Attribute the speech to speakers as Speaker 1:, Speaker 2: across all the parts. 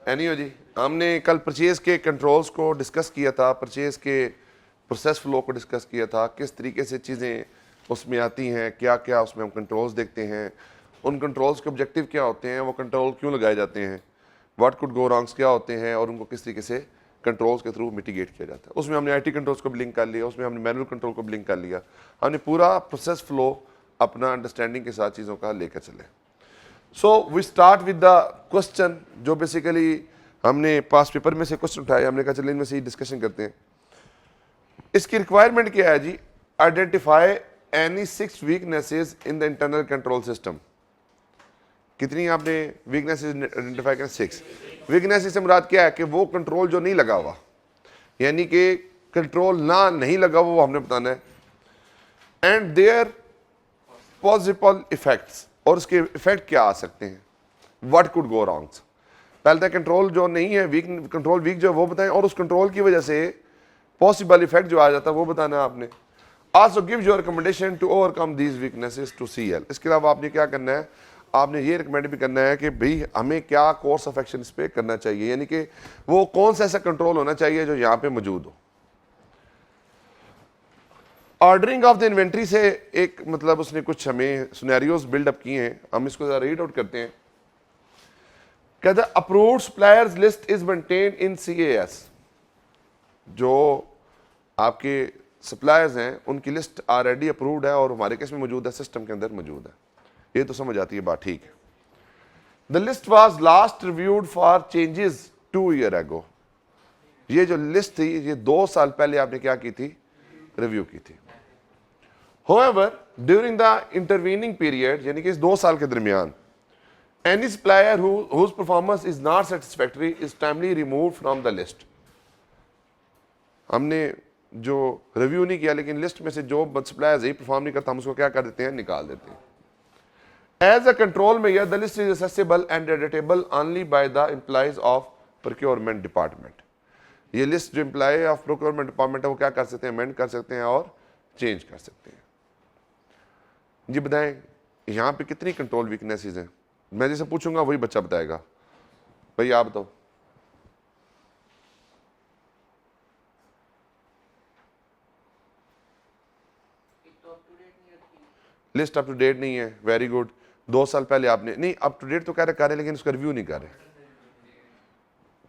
Speaker 1: Anyway जी, हमने कल purchase के कंट्रोल्स को डिस्कस किया था, परचेज़ के प्रोसेस फ्लो को डिस्कस किया था, किस तरीके से चीज़ें उसमें आती हैं, क्या क्या उसमें हम कंट्रोल्स देखते हैं, उन कंट्रोल्स के ऑब्जेक्टिव क्या होते हैं, वो कंट्रोल क्यों लगाए जाते हैं, व्हाट कुड गो रॉन्ग्स क्या होते हैं और उनको किस तरीके से कंट्रोल्स के थ्रू मिटिगेट किया जाता है। उसमें हमने IT कंट्रोल्स को भी लिंक कर लिया, उसमें हमने मैनुअल कंट्रोल को भी लिंक कर लिया, हमने पूरा प्रोसेस फ्लो अपना अंडरस्टैंडिंग के साथ चीज़ों का लेकर चले। So we start with the question, जो बेसिकली हमने पास पेपर में से क्वेश्चन उठाए, हमने कहा चलिए इनमें से ही डिस्कशन करते हैं। इसकी रिक्वायरमेंट क्या है जी? Identify any 6 weaknesses in the internal control system. कितनी आपने वीकनेसेस आइडेंटिफाई करें? 6 वीकनेसेस से मुराद क्या है कि वो कंट्रोल जो नहीं लगा हुआ, यानी कि कंट्रोल ना नहीं लगा हुआ, वो हमने बताना है। एंड देयर पॉसिबल इफेक्ट्स, और उसके इफेक्ट क्या आ सकते हैं, व्हाट कुड गो रॉन्ग्स। पहले तक कंट्रोल जो नहीं है, वीक कंट्रोल वीक जो है वो बताएं, और उस कंट्रोल की वजह से पॉसिबल इफेक्ट जो आ जाता है वो बताना है आपने। Also give your recommendation to overcome these weaknesses to CL। इसके अलावा आपने क्या करना है, आपने ये रिकमेंड भी करना है कि भाई हमें क्या कोर्स ऑफ एक्शन इस पर करना चाहिए, यानी कि वो कौन सा ऐसा कंट्रोल होना चाहिए जो यहाँ पे मौजूद हो। ऑर्डरिंग ऑफ द इन्वेंट्री से एक मतलब उसने कुछ हमें सिनेरियोज बिल्डअप किए हैं, हम इसको जरा रीड आउट करते हैं। कहता है approved suppliers list is maintained in CAS। जो आपके सप्लायर्स हैं उनकी लिस्ट ऑलरेडी अप्रूव्ड है और हमारे केस में मौजूद है, सिस्टम के अंदर मौजूद है, ये तो समझ आती है बात, ठीक है। The list was last reviewed for changes 2 year ago. ये जो लिस्ट थी ये 2 साल पहले आपने क्या की थी, रिव्यू की थी। However, during the intervening period, यानी कि इस 2 साल के दरमियान, any supplier whose performance is not satisfactory is timely removed from the list। हमने जो रिव्यू नहीं किया लेकिन लिस्ट में से जो सप्लायर्स ही परफॉर्म नहीं करता, हम उसको क्या कर देते हैं, निकाल देते हैं। As a control measure the list is accessible and editable only by the employees of procurement department. ये लिस्ट जो एम्प्लॉय ऑफ प्रोक्योरमेंट डिपार्टमेंट है वो क्या कर सकते हैं, अमेंड कर सकते हैं और चेंज कर सकते हैं। जी बताएं यहाँ पे कितनी कंट्रोल वीकनेसेस हैं? मैं जैसे पूछूंगा वही बच्चा बताएगा। भाई आप बताओ। लिस्ट अप टू डेट नहीं है, वेरी गुड। 2 साल पहले आपने नहीं, अप टू डेट तो कह रहे लेकिन उसका रिव्यू नहीं कर रहे।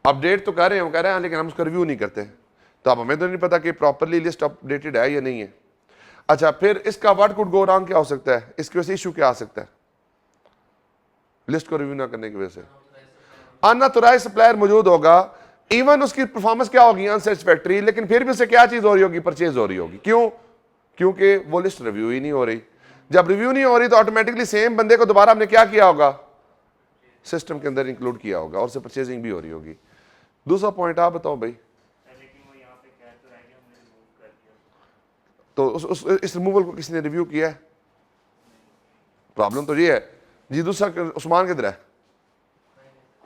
Speaker 1: अपडेट तो कर रहे हैं, हम कह रहे हैं लेकिन हम उसका रिव्यू नहीं करते, तो अब हमें तो नहीं पता कि प्रॉपरली लिस्ट अपडेटेड है या नहीं है। अच्छा, फिर इसका व्हाट कुड गो रॉन्ग क्या हो सकता है, इसकी वजह से इशू क्या आ सकता है, लिस्ट को रिव्यू ना करने की वजह से अनऑथराइज्ड सप्लायर मौजूद होगा, इवन उसकी परफॉर्मेंस क्या होगी, अनसेटिस्फैक्टरी, लेकिन फिर भी उससे क्या चीज हो रही होगी, परचेज हो रही होगी। क्यों? क्योंकि वो लिस्ट रिव्यू ही नहीं हो रही। जब रिव्यू नहीं हो रही तो ऑटोमेटिकली सेम बंदे को दोबारा हमने क्या किया होगा, सिस्टम के अंदर इंक्लूड किया होगा और उससे परचेजिंग भी हो रही होगी। दूसरा पॉइंट आप बताओ भाई। तो इस रिमूवल को किसने रिव्यू किया है? प्रॉब्लम तो ये है जी। दूसरा उस्मान किधर है,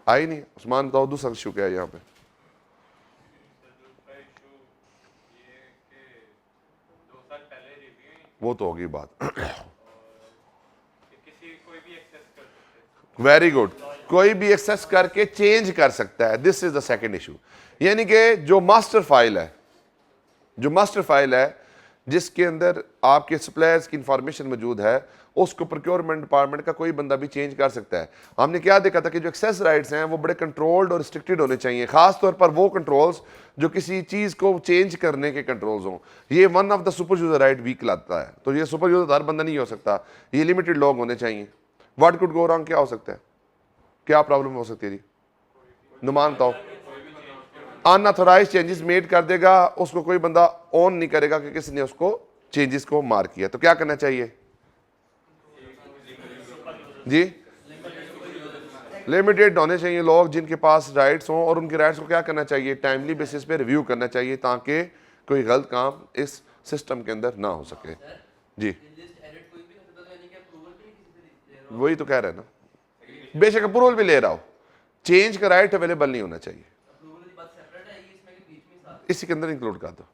Speaker 1: आई नहीं। उस्मान बताओ दूसरा इशू क्या है यहाँ पे? वो तो होगी बात। वेरी गुड, कोई भी एक्सेस करके चेंज कर सकता है, this is the second issue. यानी कि जो मास्टर फाइल है, जो मास्टर फाइल है जिसके अंदर आपके सप्लायर्स की इंफॉर्मेशन मौजूद है, उसको प्रोक्योरमेंट डिपार्टमेंट का कोई बंदा भी चेंज कर सकता है। हमने क्या देखा था कि जो एक्सेस राइट्स हैं वो बड़े कंट्रोल्ड और रिस्ट्रिक्टेड होने चाहिए, खास तौर पर वो कंट्रोल्स जो किसी चीज़ को चेंज करने के कंट्रोल्स हों। ये one of the super user right weak लाता है, तो ये सुपर यूजर हर बंदा नहीं हो सकता, ये लिमिटेड लोग होने चाहिए। व्हाट कुड गो रॉन्ग क्या हो सकता है, क्या प्रॉब्लम हो सकती है जी? नुमान बताओ। अनऑथराइज्ड चेंजेस मेड कर देगा, उसको कोई बंदा ऑन नहीं करेगा कि किसी ने उसको चेंजेस को मार्क किया, तो क्या करना चाहिए जी? लिमिटेड होने चाहिए लोग जिनके पास राइट्स हों, और उनके राइट्स को क्या करना चाहिए, टाइमली बेसिस पे रिव्यू करना चाहिए ताकि कोई गलत काम इस सिस्टम के अंदर ना हो सके। जी वही तो कह रहे हैं ना, बेशक अप्रूवल भी ले रहा हो, चेंज का राइट अवेलेबल नहीं होना चाहिए, इसी के अंदर इंक्लूड कर दो।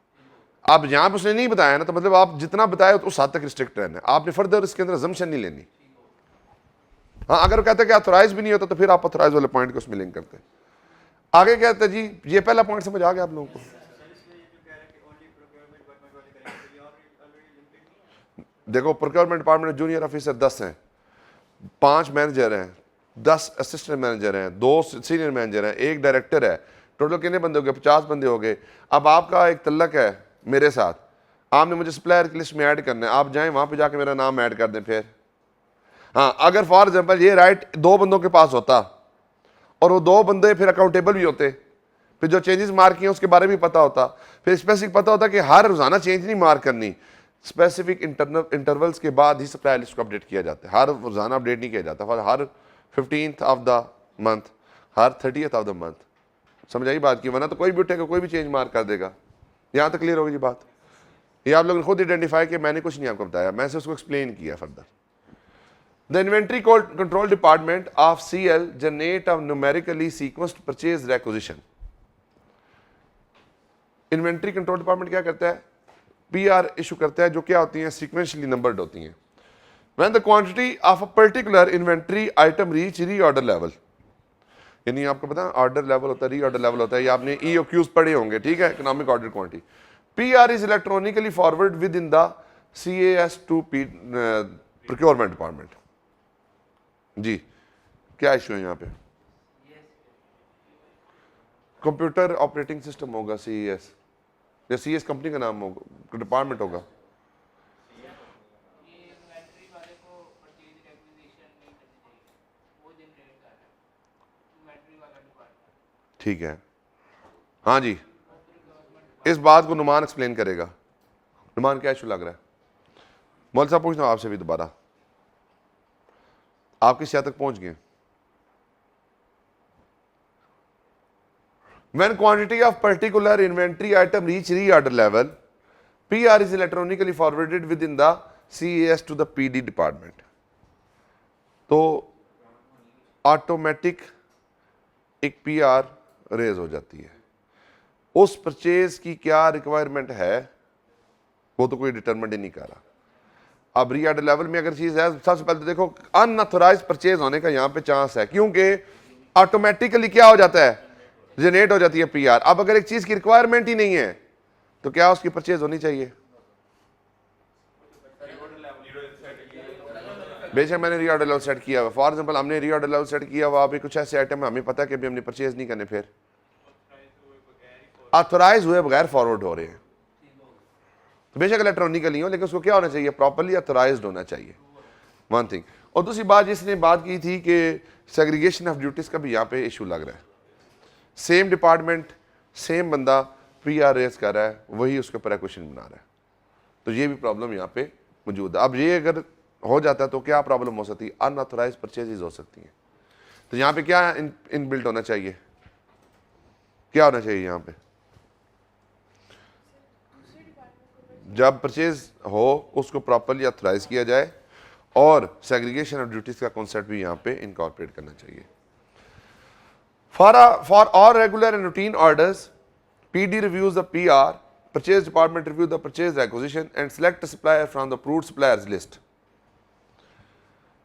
Speaker 1: आप यहाँ पे उसने नहीं बताया ना, तो मतलब आप जितना बताया तो उस हद तक रिस्ट्रिक्ट रहना है, आपने फर्दर इसके अंदर अजम्पशन नहीं लेनी। हाँ, अगर कहते हैं कि ऑथराइज भी नहीं होता तो फिर आप ऑथराइज वाले पॉइंट को उसमें लिंक करते हैं। आगे क्या था जी, ये पहला पॉइंट समझ आ गया आप लोगों को? देखो प्रोक्योरमेंट डिपार्टमेंट में जूनियर ऑफिसर 10 हैं, 5 मैनेजर हैं, 10 असिस्टेंट मैनेजर हैं, 2 सीनियर मैनेजर हैं, 1 डायरेक्टर है। टोटल कितने बंदे हो गए? 50 बंदे हो गए। अब आपका एक तल्लक है मेरे साथ, आपने मुझे सप्लायर की लिस्ट में ऐड करना है, आप जाएं वहां पे जाके मेरा नाम ऐड कर दें। फिर हाँ, अगर फॉर एग्जाम्पल ये राइट 2 बंदों के पास होता और वो 2 बंदे फिर अकाउंटेबल भी होते, फिर जो चेंजेस मार्क किए उसके बारे में पता होता, फिर स्पेसिफिक पता होता कि हर रोजाना चेंज नहीं मार्क करनी, स्पेसिफिक इंटरवल्स के बाद ही सप्लाई लिस्ट को अपडेट किया जाता है। हर रोजाना अपडेट नहीं किया जाता, हर 15th of the month, her 30th of the month. समझ आई बात की? वरना तो कोई भी उठेगा, कोई भी चेंज मार्क कर देगा। यहाँ तक क्लियर होगी जी बात? ये आप लोगों ने खुद आइडेंटिफाई किया, मैंने कुछ नहीं आपको बताया, मैं सिर्फ उसको एक्सप्लेन किया further. The inventory control department of CL generate a numerically sequenced purchase requisition. Inventory control department क्या करता है? पीआर इशू करता है, जो क्या होती हैं? सीक्वेंशियली नंबर्ड होती हैं। When the quantity of a particular inventory item reach reorder level, यानी आपको पता है ऑर्डर लेवल होता है, रीऑर्डर लेवल होता है, या आपने EOQs पढ़े होंगे, ठीक है, economic order quantity. PR is electronically forward with in the CAS to procurement department. जी क्या इशू है यहाँ पे? कंप्यूटर ऑपरेटिंग सिस्टम होगा CES, या CES कंपनी का नाम होगा, डिपार्टमेंट होगा। ठीक है, हाँ जी, इस बात को नुमान एक्सप्लेन करेगा। नुमान क्या इशू लग रहा है? मौलवी साहब पूछना आपसे भी दोबारा, आप किस हद तक पहुंच गए? When quantity of particular inventory item reach reorder level, PR is electronically forwarded within the CAS to the PD department. तो ऑटोमेटिक एक PR रेज हो जाती है। उस परचेज की क्या रिक्वायरमेंट है वो तो कोई डिटरमिन ही नहीं कर रहा। अब रीऑर्डर लेवल में अगर चीज है, सबसे पहले तो देखो अनऑथोराइज्ड परचेज होने का यहाँ पे चांस है, क्योंकि ऑटोमेटिकली क्या हो जाता है? जनरेट हो जाती है PR। अब अगर एक चीज की रिक्वायरमेंट ही नहीं है तो क्या उसकी परचेज होनी चाहिए? बेशक मैंने रीऑर्डर लेवल सेट किया हुआ, फॉर एग्जांपल हमने रीऑर्डर लेवल सेट किया हुआ, अभी कुछ ऐसे आइटम है हमें पता है कि अभी हमने परचेज नहीं करने, फिर ऑथोराइज हुए बगैर फॉरवर्ड हो रहे हैं, तो बेशक इलेक्ट्रॉनिकली हो, लेकिन उसको क्या होना चाहिए? प्रॉपर्ली ऑथोराइज्ड होना चाहिए, वन थिंग। और दूसरी बात जिसने बात की थी कि सेग्रीगेशन ऑफ ड्यूटीज का भी यहाँ पे इशू लग रहा है। सेम डिपार्टमेंट, सेम बंदा PR रेज कर रहा है, वही उसके ऊपर क्वेश्चन बना रहा है, तो ये भी प्रॉब्लम यहाँ पे मौजूद है। अब ये अगर हो जाता है तो क्या प्रॉब्लम हो सकती है? अनऑथोराइज परचेजेज हो सकती हैं। तो यहाँ पे क्या इनबिल्ट होना चाहिए? क्या होना चाहिए यहाँ पे? जब परचेज हो उसको प्रॉपर्ली ऑथराइज किया जाए और सेग्रीगेशन ऑफ ड्यूटीज का कॉन्सेप्ट भी यहाँ पे इनकॉर्पोरेट करना चाहिए। For all regular and routine orders, PD reviews the PR, purchase department review the purchase requisition and select a supplier from the approved suppliers list.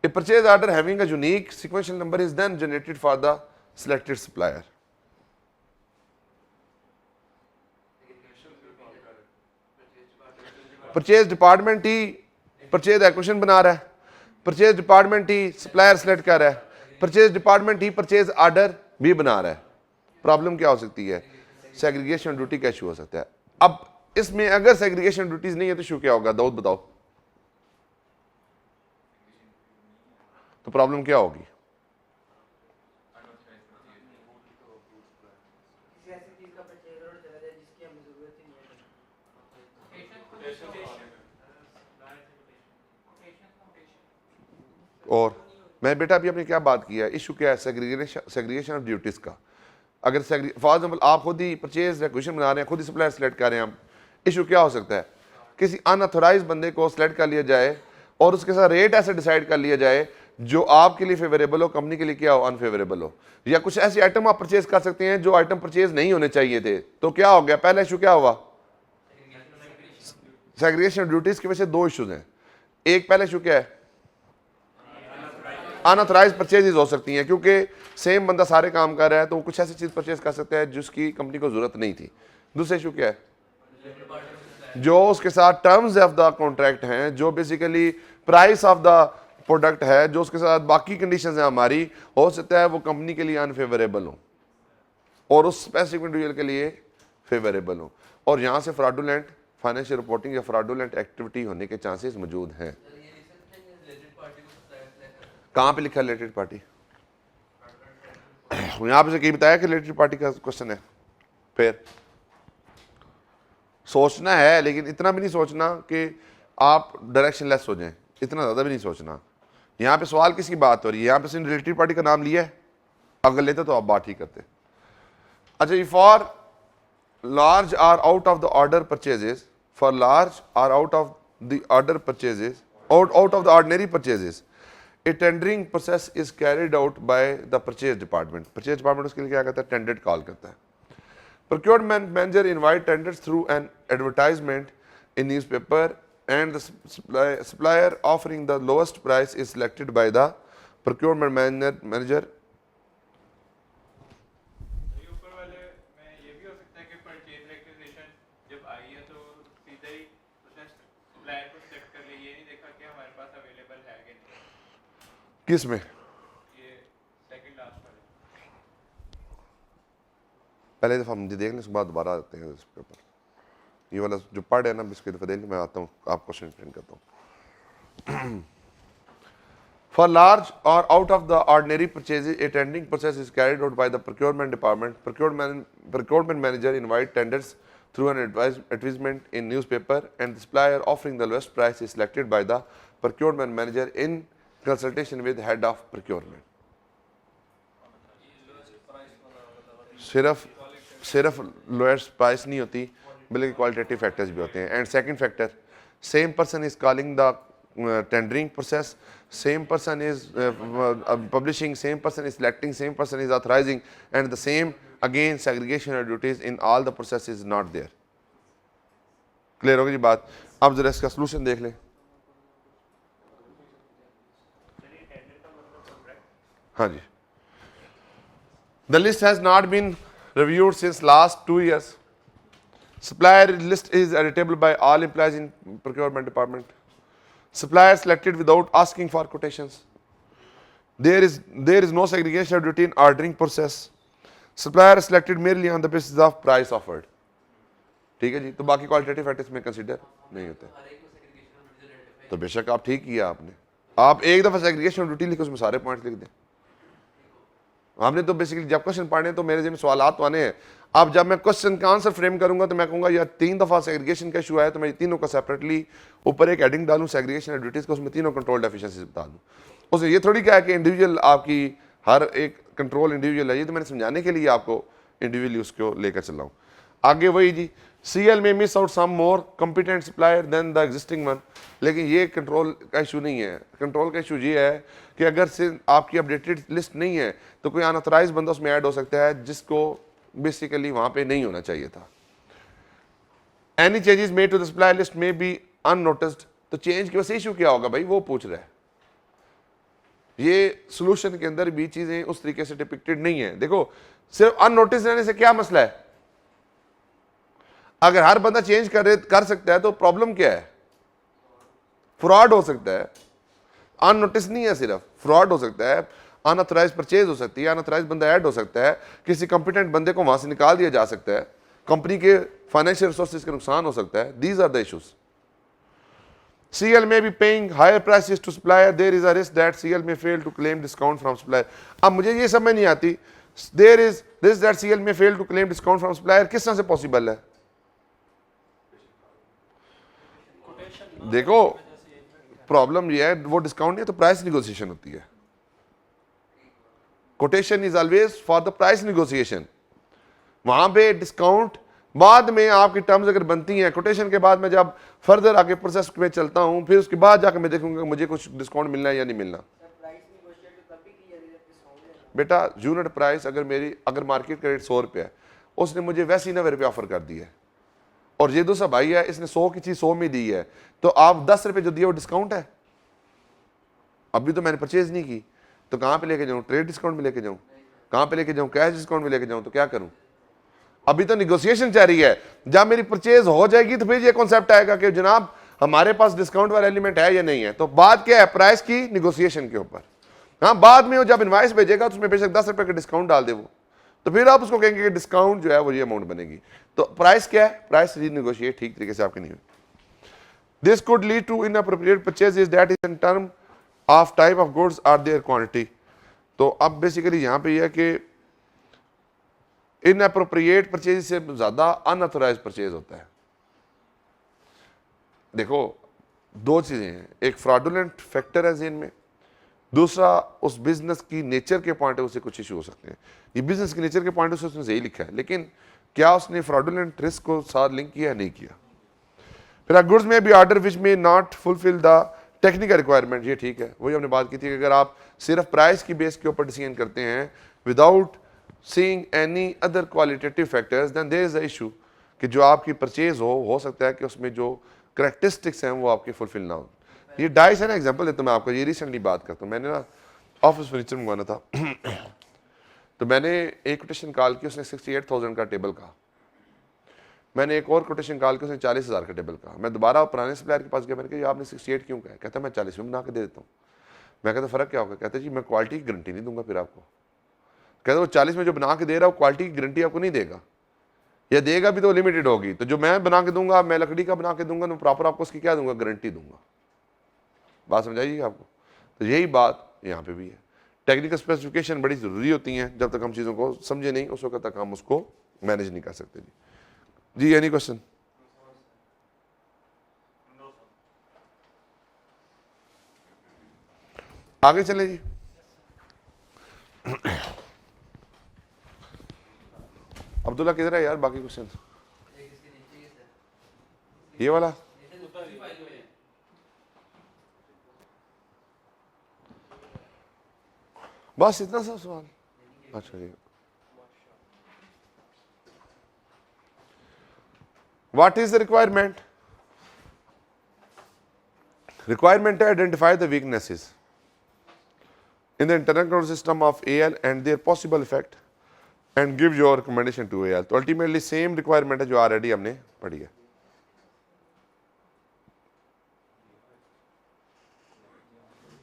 Speaker 1: A purchase order having a unique sequential number is then generated for the selected supplier. Purchase department he purchase acquisition बना रहा है, purchase department ही supplier select कर रहा है, purchase department ही purchase order भी बना रहा है। प्रॉब्लम क्या हो सकती है? सेग्रीगेशन ड्यूटी का इशू हो सकता है। अब इसमें अगर सेग्रीगेशन ड्यूटीज नहीं है तो इशू क्या होगा? दाऊद बताओ, तो प्रॉब्लम क्या होगी? और मैं बेटा अभी आपने क्या बात किया, इशू क्या है? सेग्रीगेशन ऑफ ड्यूटीज का। अगर फॉर एग्जाम्पल आप खुद ही परचेज रिक्वेजिशन बना रहे हैं, खुद ही सप्लायर सेलेक्ट कर रहे हैं, हम इशू क्या हो सकता है? किसी अनऑथोराइज बंदे को सेलेक्ट कर लिया जाए और उसके साथ रेट ऐसे डिसाइड कर लिया जाए जो आपके लिए फेवरेबल हो, कंपनी के लिए क्या हो? अनफेवरेबल हो। या कुछ ऐसे आइटम आप परचेज कर सकते हैं जो आइटम परचेज नहीं होने चाहिए थे, तो क्या हो गया? पहला इशू क्या हुआ? सेग्रीगेशन ड्यूटीज की वजह से 2 इशूज हैं। एक पहला इशू क्या है? अनऑथराइज परचेजेज हो सकती हैं, क्योंकि सेम बंदा सारे काम कर रहा है तो वो कुछ ऐसी चीज़ परचेज कर सकता है जिसकी कंपनी को ज़रूरत नहीं थी। दूसरा इशू क्या है, जो उसके साथ टर्म्स ऑफ द कॉन्ट्रैक्ट हैं, जो basically price of the product है, जो उसके साथ बाकी कंडीशंस हैं हमारी, हो सकता है वो कंपनी के लिए अनफेवरेबल हो और उस स्पेसिफिक इंडिविजुअल के लिए फेवरेबल हो, और यहाँ से फ्रॉडुलेंट फाइनेंशियल रिपोर्टिंग या फ्रॉडुलेंट एक्टिविटी होने के चांसेस मौजूद हैं। कहाँ पे लिखा है रिलेटेड पार्टी? यहाँ पे से कहीं बताया कि रिलेटेड पार्टी का क्वेश्चन है? फिर सोचना है, लेकिन इतना भी नहीं सोचना कि आप डायरेक्शन लेस हो जाएं, इतना ज़्यादा भी नहीं सोचना। यहाँ पे सवाल किसकी बात हो रही है? यहाँ पे सिर्फ रिलेटेड पार्टी का नाम लिया है, अगर लेते तो आप बात ही करते। अच्छा, for large are out of the order purchases, for large are out of the order purchases, out of the ordinary purchases, a tendering process is carried out by the purchase department. Purchase department उसके लिए क्या करता है? Tender call करता है। Procurement manager invite tenders through an advertisement in newspaper, and the supplier offering the lowest price is selected by the procurement manager. किस में? पहले दफ़ा हम देख लें, उसके बाद दोबारा आते हैं इस पेपर। ये वाला जो पढ़ है ना, इसकी दफ़ा देख लें, मैं आता हूँ, आपको क्वेश्चन एक्सप्लेन करता हूँ। For large or out of the ordinary purchases, a tendering process is carried out by the procurement department. Procurement manager invite tenders through an advertisement in newspaper, and the supplier offering the lowest price is selected by the procurement manager in consultation with head of procurement. सिर्फ lowest price नहीं होती, बल्कि qualitative factors भी होते हैं। And second factor, same person is calling the tendering process, same person is publishing, same person is selecting, same person is authorizing, and the same again segregation of duties in all the process is not there. Clear होगी जी बात? अब जरा इसका solution देख लें। हाँ जी, the list has not been reviewed since last 2 years. Supplier list is editable by all employees in procurement department. Supplier selected without asking for quotations. There is no segregation of duty in ordering process. Supplier selected merely on the basis of price offered. ठीक है जी, तो बाकी qualitative factors में consider नहीं होते। तो बेशक आप ठीक किया आपने, आप एक दफा सेग्रीगेशन ऑफ ड्यूटी लिखे, उसमें सारे पॉइंट्स लिख दें। आपने तो बेसिकली जब क्वेश्चन पढ़ने तो मेरे जिन सवालात तो आने हैं, अब जब मैं क्वेश्चन का आंसर फ्रेम करूंगा तो मैं कहूंगा यार 3 दफा सेग्रीगेशन का इशू आया, तो मैं तीनों का सेपरेटली ऊपर एक हेडिंग डालूं सेग्रीगेशन ऑफ ड्यूटीज का, उसमें तीनों कंट्रोल डेफिशिएंसीज बता दूं। उसमें ये थोड़ी क्या है कि इंडिविजुअल आपकी हर एक कंट्रोल इंडिविजुअल है, ये तो मैंने समझाने के लिए आपको इंडिविजुअली उसको लेकर चल रहा हूँ। आगे वही जी, CL में miss out some more competent supplier than the existing one, लेकिन ये कंट्रोल का इशू नहीं है। कंट्रोल का इशू ये है कि अगर से आपकी अपडेटेड लिस्ट नहीं है तो कोई अनऑथराइज बंदा उसमें ऐड हो सकता है जिसको बेसिकली वहां पे नहीं होना चाहिए था। Any changes made to the supplier list में बी अननोटिस्ड, तो चेंज की वजह से इशू क्या होगा भाई, वो पूछ रहा है। ये सोल्यूशन के अंदर भी चीजें उस तरीके से डिपिक्टेड नहीं है। देखो सिर्फ अननोटिस रहने से क्या मसला है, अगर हर बंदा चेंज कर सकता है तो प्रॉब्लम क्या है, फ्रॉड हो सकता है। अननोटिस नहीं है, सिर्फ फ्रॉड हो सकता है, अनऑथराइज परचेज हो सकती है, अनऑथराइज बंदा ऐड हो सकता है, किसी कॉम्पिटेंट बंदे को वहां से निकाल दिया जा सकता है, कंपनी के फाइनेंशियल रिसोर्सेज का नुकसान हो सकता है। These are the issues. CL may be paying higher prices to supplier. There is a risk that CL may fail to claim discount from supplier. अब मुझे ये समझ नहीं आती, there is risk that CL may fail to claim discount from supplier, किस तरह से possible है? देखो प्रॉब्लम ये है, वो डिस्काउंट नहीं तो प्राइस निगोशिएशन होती है। Quotation is always for the price negotiation. वहां पे डिस्काउंट बाद में आपकी टर्म्स अगर बनती हैं, कोटेशन के बाद मैं जब फर्दर आगे प्रोसेस में चलता हूं, फिर उसके बाद जाकर मैं देखूंगा मुझे कुछ डिस्काउंट मिलना है या नहीं मिलना। बेटा यूनिट प्राइस अगर मार्केट का रेट 100 रुपया है, उसने मुझे वैसे ही 90 रुपये ऑफर कर दिया है, और ये दूसरा भाई है इसने 100 की चीज 100 में दी है, तो आप 10 रुपये जो दिए वो डिस्काउंट है। अभी तो मैंने परचेज नहीं की, तो कहाँ पे लेके जाऊँ? ट्रेड डिस्काउंट में लेके जाऊँ? कहाँ पे लेके जाऊँ? कैश डिस्काउंट में लेके जाऊँ? तो क्या करूँ? अभी तो निगोशिएशन चल रही है। जब मेरी परचेज हो जाएगी तो फिर ये कॉन्सेप्ट आएगा कि जनाब हमारे पास डिस्काउंट वाला एलिमेंट है या नहीं है। तो बात क्या है? प्राइस की निगोशिएशन के ऊपर। हाँ, बाद में वो जब इनवाइस भेजेगा तो उसमें बेशक 10 रुपए का डिस्काउंट डाल दे वो, तो फिर आप उसको कहेंगे कि डिस्काउंट जो है वो ये अमाउंट बनेगी। तो प्राइस क्या है? प्राइस रीनेगोशिएट ठीक तरीके से आपकी नहीं हुई। This could lead to inappropriate purchases that is in term of type of goods are their quantity. तो अब बेसिकली यहाँ पे यह है कि इनअप्रोप्रिएट परचेज से ज्यादा अनऑथराइज परचेज होता है। देखो दो चीजें हैं, एक फ्रॉडुलेंट फैक्टर है जेन में, दूसरा उस बिजनेस की नेचर के पॉइंट ऑफ व्यू से कुछ इशू हो सकते हैं। ये बिजनेस के नेचर के पॉइंट ऑफ व्यू से उसने सही लिखा है, लेकिन क्या उसने फ्रॉडुलेंट रिस्क को साथ लिंक किया? नहीं किया। फिर गुड्स में भी ऑर्डर विच में not fulfil the technical requirement, ये ठीक है, वही हमने बात की थी कि अगर आप सिर्फ प्राइस की बेस के ऊपर डिसीजन करते हैं without seeing any other qualitative factors, then there is a issue कि जो आपकी परचेज हो सकता है कि उसमें जो करेक्टरिस्टिक्स हैं वो आपके फुलफिल ना हो। ये डाइस है ना, एग्जांपल देता हूं मैं आपको, ये रिसेंटली बात करता हूँ। मैंने ना ऑफिस फर्नीचर मंगवाना था तो मैंने एक कोटेशन कॉल की, उसने 68,000 का टेबल कहा। मैंने एक और कोटेशन कॉल की, उसने 40,000 का टेबल कहा। मैं दोबारा पुराने सप्लायर के पास गया, मैंने कहा आपने 68 क्यों कहा? कहता मैं 40 में बना के दे देता हूँ। मैं कहता फ़र्क क्या होगा? कहता जी मैं क्वालिटी की गारंटी नहीं दूंगा फिर आपको। कहता वो 40 में जो बना के दे रहा हूँ क्वालिटी की गारंटी आपको नहीं देगा, या देगा भी तो लिमिटेड होगी। तो जो मैं बना के दूंगा, मैं लकड़ी का बना के दूंगा तो प्रॉपर आपको उसकी क्या दूंगा? गारंटी दूंगा। बात समझाइए आपको? तो यही बात यहाँ पे भी है। टेक्निकल स्पेसिफिकेशन बड़ी ज़रूरी होती हैं, जब तक हम चीज़ों को समझे नहीं उस वक्त तक हम उसको मैनेज नहीं कर सकते। जी एनी क्वेश्चन? आगे चले जी। अब्दुल्ला किधर है यार? बाकी क्वेश्चन ये वाला बस इतना सा सवाल। अच्छा जी, what is the requirement? Requirement है identify the weaknesses in the internal control system of AL and their possible effect and give your recommendation to AL। तो अल्टीमेटली सेम रिक्वायरमेंट है जो ऑलरेडी हमने पढ़ी है।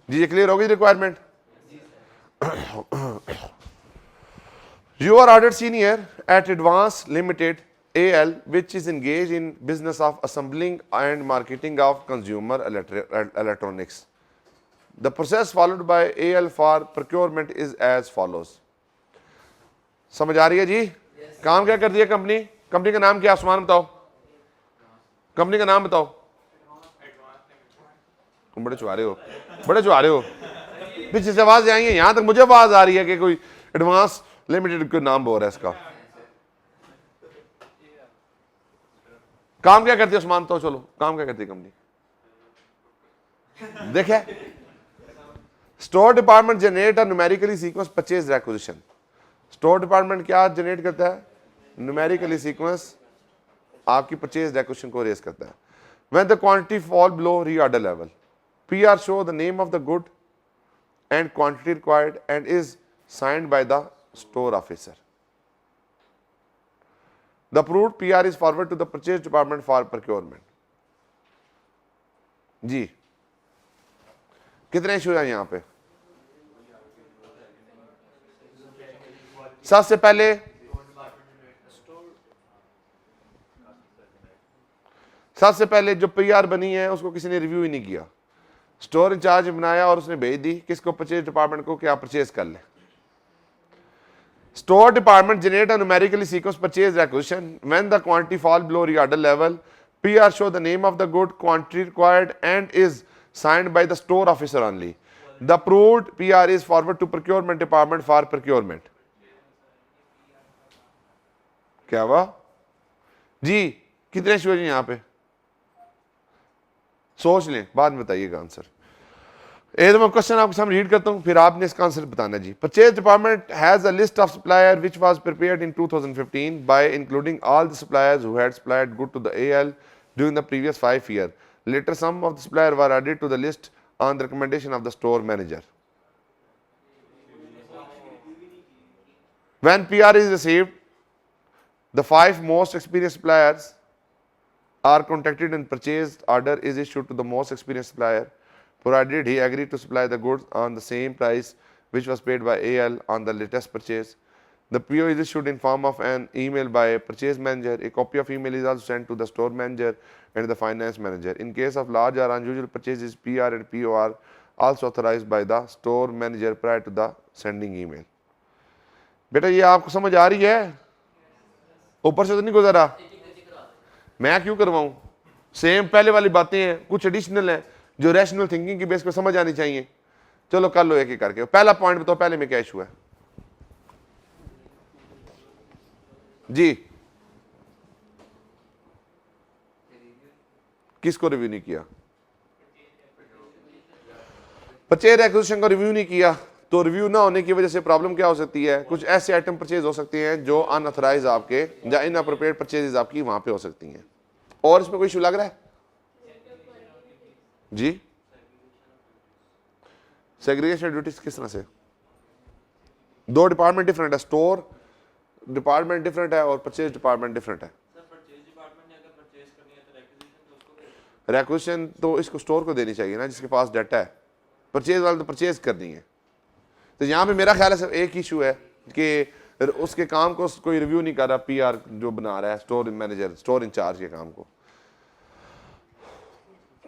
Speaker 1: जी ये क्लियर हो गई requirement? You are ordered senior at Advance Limited AL which is engaged in business of assembling and marketing of consumer electronics। The process followed by AL for procurement is as follows। समझ आ रही है जी? काम क्या करती है company? Company का नाम क्या? आसमान बताओ, कंपनी का नाम बताओ। तुम बड़े चुहारे हो, बड़े चुहारे हो। पीछे से आवाज आएंगे, यहां तक मुझे आवाज आ रही है कि कोई एडवांस लिमिटेड का नाम बोल रहा है इसका। काम क्या करती है आसमान बताओ? चलो काम क्या करती है कंपनी? देखे, store department generate numerically sequence purchase requisition. Store department क्या जनरेट करता है? न्यूमेरिकली सीक्वेंस आपकी परचेज रिक्विजिशन को रेज करता है। When the quantity fall below reorder level, PR show the name of the good and quantity required and is signed by the store officer. The approved PR is forward to the purchase department for procurement. जी कितने issue है यहां पे? सबसे पहले जो PR बनी है उसको किसी ने रिव्यू ही नहीं किया। स्टोर इंचार्ज बनाया और उसने भेज दी किसको? परचेज डिपार्टमेंट को, क्या परचेज कर ले। Store department generate numerically sequence purchase requisition when the quantity fall below reorder level, PR show the name of the good, quantity required and is signed by the store officer only। The approved PR is forward to procurement department for procurement। क्या हुआ जी? कितने issue है यहां पे? सोच लें, बाद में बताइएगा आंसर। एक मैं क्वेश्चन आपके सामने रीड करता हूं, फिर आपने इसका आंसर बताना जी। Purchase department has a list of supplier which was prepared in 2015 by including all the suppliers who had supplied good to the AL during the previous 5 years। Later some of the suppliers were added to the list on the recommendation of the store manager। When PR is received, the 5 most experienced suppliers are contacted and purchase order is issued to the most experienced supplier, provided he agreed to supply the goods on the same price which was paid by AL on the latest purchase. The PO is issued in form of an email by a purchase manager. A copy of email is also sent to the store manager and the finance manager. In case of large or unusual purchases, PR and PO are also authorized by the store manager prior to the sending email. बेटा ये आपको समझ आ रही है? ऊपर से तो नहीं गुजरा? मैं क्यों करवाऊं? सेम पहले वाली बातें हैं, कुछ एडिशनल है जो रैशनल थिंकिंग की बेस पे समझ आनी चाहिए. चलो कर लो एक एक करके. पहला पॉइंट बताओ, पहले में क्या इशू है जी? किसको रिव्यू नहीं किया? परचेज एक्विजिशन का रिव्यू नहीं किया, तो रिव्यू ना होने की वजह से प्रॉब्लम क्या हो सकती है? कुछ ऐसे आइटम परचेज हो सकते हैं जो अनऑथराइज आपके या इनअप्रोप्रिएट परचेजेस आपकी वहां पे हो सकती हैं. और इसमें कोई इशू लग रहा है जी? सेग्रीगेशन ड्यूटीज किस तरह से? दो डिपार्टमेंट डिफरेंट है, स्टोर डिपार्टमेंट डिफरेंट है और परचेज डिपार्टमेंट डिफरेंट है. रिक्वेजिशन तो इसको स्टोर को देनी चाहिए ना, जिसके पास डाटा है. परचेज वाले तो परचेज करनी है. तो यहाँ पे मेरा ख्याल है सिर्फ एक इशू है कि उसके काम को कोई रिव्यू नहीं कर रहा, पीआर जो बना रहा है, स्टोर मैनेजर, स्टोर इंचार्ज के काम को.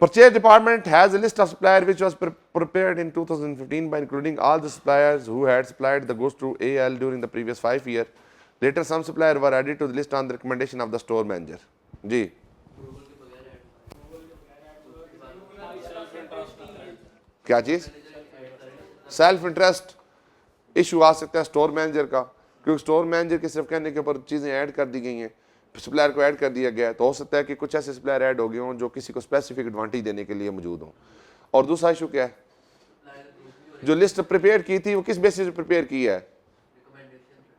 Speaker 1: Purchase department has a list of suppliers which was prepared in 2015 by including all the suppliers who had supplied the goods to AL during the previous 5 years. Later, some suppliers were added to the list on the recommendation of the store manager. जी. क्या चीज? Self interest issue आ सकता है store manager का, क्योंकि store manager के सिर्फ कहने के ऊपर चीज़ें ऐड कर दी गई हैं, सप्लायर को ऐड कर दिया गया है. तो हो सकता है कि कुछ ऐसे सप्लायर ऐड हो गए हों जो किसी को स्पेसिफिक एडवांटेज देने के लिए मौजूद हों. और दूसरा इशू क्या है? जो लिस्ट प्रिपेयर की थी वो किस बेसिस पे प्रिपेयर की है?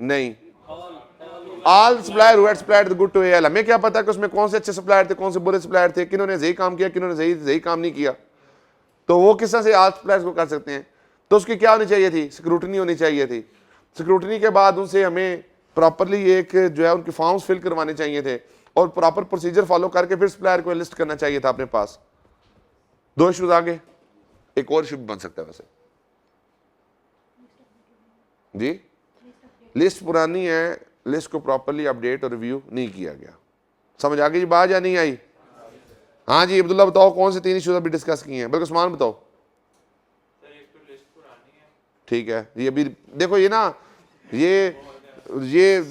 Speaker 1: नहीं, all supplier who had supplied the good to AL. हमें क्या पता कि उसमें कौन से अच्छे सप्लायर थे, कौन से बुरे सप्लायर थे, किन्होंने सही काम किया, किन्होंने सही काम नहीं किया. तो वो किस तरह से ऑल सप्लायर्स को कर सकते हैं? तो उसकी क्या होनी चाहिए थी? स्क्रूटनी होनी चाहिए थी. स्क्रूटनी के बाद उनसे हमें प्रॉपरली एक जो है उनके फॉर्म्स फिल करवाने चाहिए थे और प्रॉपर प्रोसीजर फॉलो करके फिर सप्लायर को लिस्ट करना चाहिए था अपने पास. दो इश्यूज आगे, एक और इशू बन सकता है वैसे जी. लिस्ट पुरानी है, लिस्ट को प्रॉपरली अपडेट और रिव्यू नहीं किया गया. समझ आ गई जी बात या नहीं आई? हाँ जी अब्दुल्ला बताओ कौन से 3 इश्यूज अभी डिस्कस किए हैं? बल्कि उस्मान बताओ. ठीक है, ये अभी देखो, ये ना ये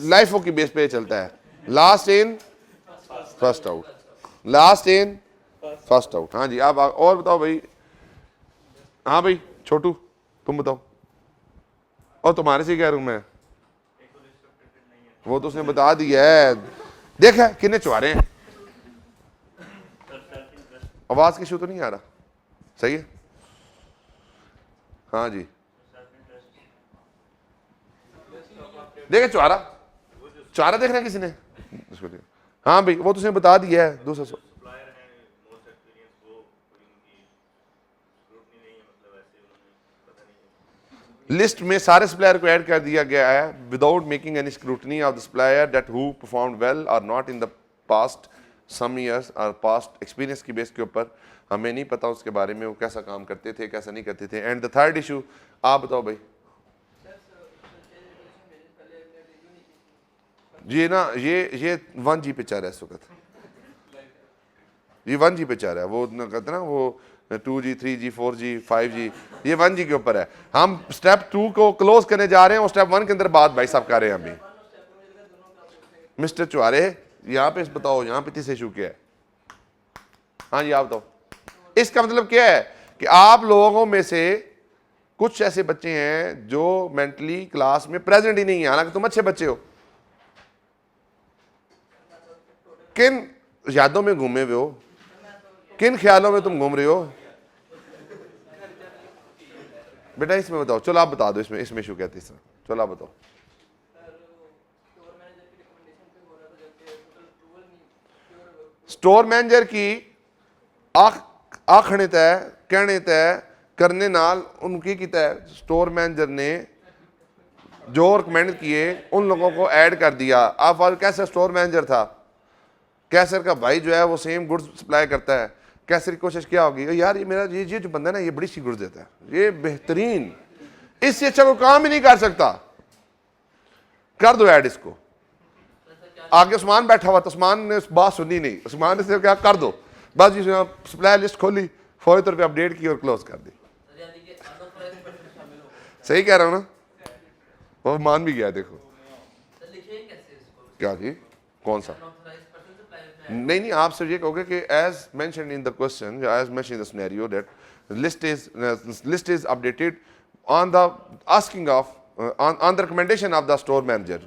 Speaker 1: लाइफों की बेस पे चलता है. Last in first out, last in first out. हाँ जी आप और बताओ भाई. हाँ भाई छोटू तुम बताओ. और तुम्हारे से क्या रूम है? वो तो उसने बता दिया है. देखा कितने चुहारे हैं. आवाज की इशू तो नहीं आ रहा? सही है. हाँ जी देखे चुहारा, चुहारा देख रहे हैं किसी ने? हाँ भाई वो तो उसने बता दिया है. दूसरा लिस्ट में सारे सप्लायर को ऐड कर दिया गया है without making any scrutiny of the supplier that who performed well और not in the past some years और पास्ट एक्सपीरियंस की बेस के ऊपर. हमें नहीं पता उसके बारे में वो कैसा काम करते थे, कैसा नहीं करते थे. एंड द थर्ड इशू आप बताओ भाई. ये ना ये 1G पे चल रहा है इस वक्त. ये 1G पे चल रहा है. वो कहते ना वो 2G 3G 4G 5G, ये 1G के ऊपर है. हम स्टेप 2 को क्लोज करने जा रहे हैं और स्टेप 1 के अंदर बात भाई साहब कर रहे हैं अभी. मिस्टर चुहारे यहाँ पे बताओ, यहाँ पे तीसरा इशू क्या है? हाँ जी आप बताओ. इसका मतलब क्या है कि आप लोगों में से कुछ ऐसे बच्चे हैं जो मेंटली क्लास में प्रेजेंट ही नहीं है, हालांकि तुम अच्छे बच्चे हो. किन यादों में घूमे हुए हो, किन ख्यालों में तुम घूम रहे हो बेटा? इसमें बताओ. चलो आप बता दो इसमें इशू क्या है तीसरा. चलो आप बताओ. स्टोर मैनेजर की आखने तय कहने तय करने नाल उनकी की तय स्टोर मैनेजर ने जो रिकमेंड किए उन लोगों को ऐड कर दिया। आप कैसे स्टोर मैनेजर था, कैसर का भाई जो है वो सेम गुड्स सप्लाई करता है, कैसर की कोशिश क्या होगी, यार ये मेरा ये जो बंदा है ना ये बड़ी सी गुड्स देता है, ये बेहतरीन, इससे अच्छा कोई काम ही नहीं कर सकता, कर दो ऐड इसको। आगे उस्मान बैठा हुआ तो उस्मान ने बात सुनी नहीं, उस्मान ने सिर्फ क्या कर दो, बस जी सप्लाई लिस्ट खोली, फौरी तौर पे अपडेट की और क्लोज कर दी। सही कह रहा हूँ ना, वो मान भी गया। देखो क्या जी, कौन सा, नहीं आप सिर्फ ये कहोगे कि as mentioned in the question, as mentioned in the scenario that list is updated on the asking of on the recommendation of the store manager,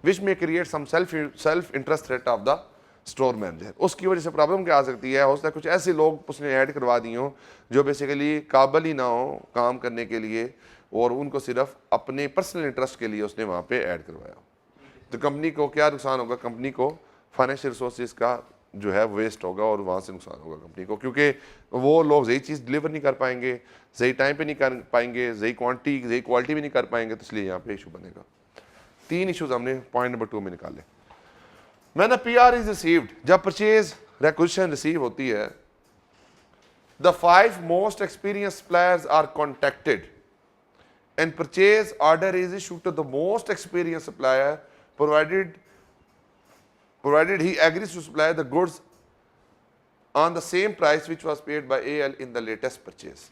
Speaker 1: which may create some self interest threat of the store manager। उसकी वजह से problem क्या आ सकती है, हो सकता है कुछ ऐसे लोग उसने ऐड करवा दिए हों जो बेसिकली काबिल ही ना हो काम करने के लिए, और उनको सिर्फ अपने पर्सनल इंटरेस्ट के लिए उसने वहाँ पे ऐड करवाया। तो कंपनी को क्या नुकसान होगा, कंपनी को फाइनेंशियल रिसोर्सेज का जो है वेस्ट होगा और वहाँ से नुकसान होगा कंपनी को, क्योंकि वो लोग सही चीज़ डिलीवर नहीं कर पाएंगे, सही टाइम पे नहीं कर पाएंगे, सही क्वांटिटी सही क्वालिटी भी नहीं कर पाएंगे, तो इसलिए यहाँ पे इशू बनेगा। 3 इशूज हमने पॉइंट नंबर 2 में निकाले। मैंने PR इज रिसीव्ड, जब परचेज रिक्वेजिशन रिसीव होती है, the 5 most experience suppliers are contacted and purchase order is issued to the most experience supplier provided he agrees to supply the goods on the same price which was paid by AL in the latest purchase।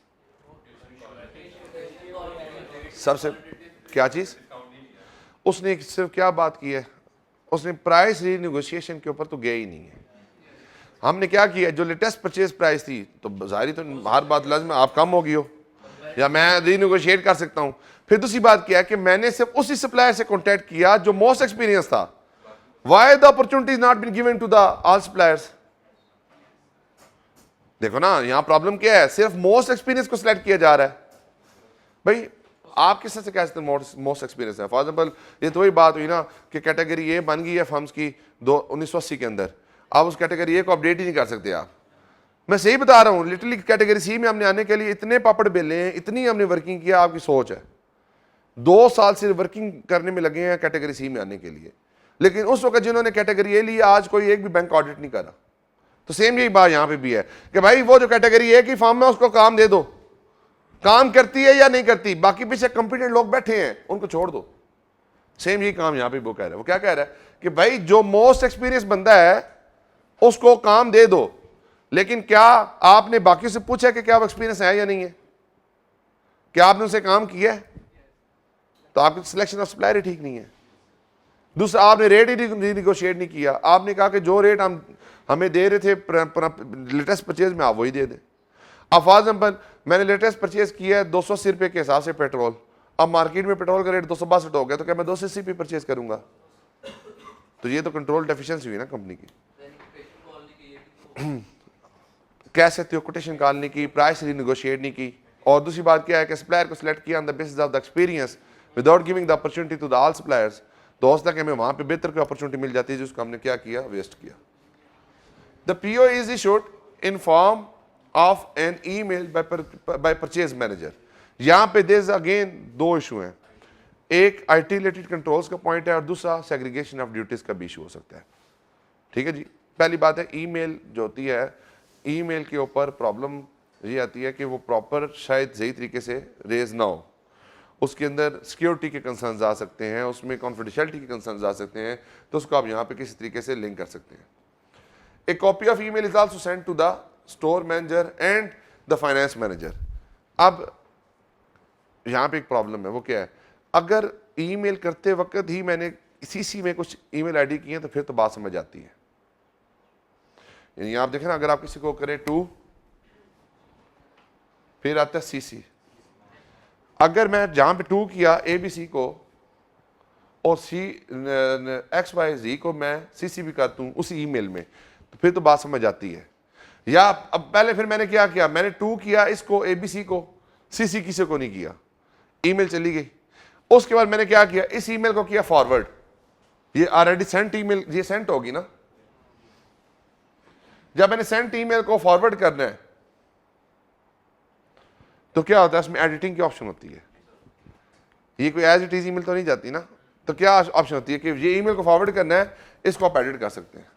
Speaker 1: सबसे क्या चीज उसने सिर्फ क्या बात की है, उसने प्राइस रीनेगोशिएशन के ऊपर तो गया ही नहीं है। हमने क्या किया, जो लेटेस्ट परचेज प्राइस थी, तो जाहिर तो हर बात लाज़िम आप कम होगी हो या मैं रीनेगोशिएट कर सकता हूं। फिर दूसरी बात क्या है कि मैंने सिर्फ उसी सप्लायर से कॉन्टैक्ट किया जो मोस्ट एक्सपीरियंस था। Why the opportunity is not been given to the all suppliers? देखो ना यहां प्रॉब्लम क्या है, सिर्फ मोस्ट एक्सपीरियंस को सिलेक्ट किया जा रहा है। भाई आप किस तरह से कह सकते हैं मोस्ट एक्सपीरियंस है? फॉर एग्जाम्पल ये तो वही बात हुई ना कि कैटेगरी ए बन गई है फर्म्स की 1980 के अंदर, आप उस कैटेगरी ए को अपडेट ही नहीं कर सकते आप। मैं सही बता रहा हूँ, लिटरली कैटेगरी सी में हमने आने के लिए इतने पापड़ बेले हैं, इतनी हमने वर्किंग किया, आपकी सोच है 2 साल से वर्किंग करने में लगे हैं कैटेगरी सी में आने के लिए। लेकिन उस वक्त जिन्होंने कैटेगरी ए ली आज कोई एक भी बैंक ऑडिट नहीं करा। तो सेम यही बात यहां पे भी है कि भाई वो जो कैटेगरी ए की फॉर्म में उसको काम दे दो, काम करती है या नहीं करती, बाकी पीछे कंपिटेंट लोग बैठे हैं उनको छोड़ दो। सेम यही काम यहां पे वो कह रहा है। वो क्या कह रहा है कि भाई जो मोस्ट एक्सपीरियंस बंदा है उसको काम दे दो, लेकिन क्या आपने बाकी से पूछा कि क्या वो एक्सपीरियंस है या नहीं है, क्या आपने उनसे काम किया है? तो आपकी सिलेक्शन ऑफ सप्लायर ही ठीक नहीं है। दूसरा, आपने रेट ही रिनेगोशिएट नहीं किया। आपने कहा कि जो रेट हम हमें दे रहे थे लेटेस्ट परचेज में आप वही दे दें। अब फॉर एग्जाम्पल मैंने लेटेस्ट परचेज किया है 280 रुपये के हिसाब से पेट्रोल, अब मार्केट में पेट्रोल का रेट 262 हो गया, तो क्या मैं 280 पे परचेज करूंगा? तो ये तो कंट्रोल डेफिशिएंसी हुई ना कंपनी की। कह सकते हो कोटेशन कॉल नहीं की, प्राइस रिनेगोशिएट नहीं की। और दूसरी बात क्या है कि सप्लायर को सिलेक्ट किया on the basis of the experience without giving the opportunity to the all suppliers. तो हो सकता है कि हमें वहां पे बेहतर कोई अपॉर्चुनिटी मिल जाती है जिसको हमने क्या किया, वेस्ट किया। The PO is issued in form of an email by purchase manager. यहां पे देयर इज अगेन 2 इशू हैं, एक IT रिलेटेड कंट्रोल्स का पॉइंट है और दूसरा सेग्रीगेशन ऑफ ड्यूटीज का भी इशू हो सकता है। ठीक है जी। पहली बात है ईमेल जो होती है, ईमेल के ऊपर प्रॉब्लम ये आती है कि वो प्रॉपर शायद सही तरीके से रेज ना हो, उसके अंदर सिक्योरिटी के कंसर्न्स आ सकते हैं, उसमें कॉन्फिडेंशियलिटी के कंसर्न्स आ सकते हैं, तो उसको आप यहाँ पे किसी तरीके से लिंक कर सकते हैं। A copy of email is also send to the store manager and the finance manager. अब यहाँ पे एक प्रॉब्लम है, वो क्या है, अगर ईमेल करते वक्त ही मैंने CC में कुछ ईमेल ID की है तो फिर तो बात समझ आती है। यानी आप देखें ना, अगर आप किसी को करें टू, फिर आता है CC, अगर मैं जहां पे 2 किया ABC को और XYZ को मैं CC भी करता हूं उसी ईमेल में, तो फिर तो बात समझ आती है। या अब पहले फिर मैंने क्या किया, मैंने 2 किया इसको ABC को, CC किसी को नहीं किया, ईमेल चली गई। उसके बाद मैंने क्या किया, इस ईमेल को किया फॉरवर्ड, ये ऑलरेडी सेंट ईमेल, ये सेंट होगी ना। जब मैंने सेंट ईमेल को फॉरवर्ड करना है तो क्या होता है, इसमें एडिटिंग की ऑप्शन होती है। ये कोई एज इट इज ईमेल तो नहीं जाती ना, तो क्या ऑप्शन होती है कि ये ईमेल को फॉरवर्ड करना है, इसको आप एडिट कर सकते हैं।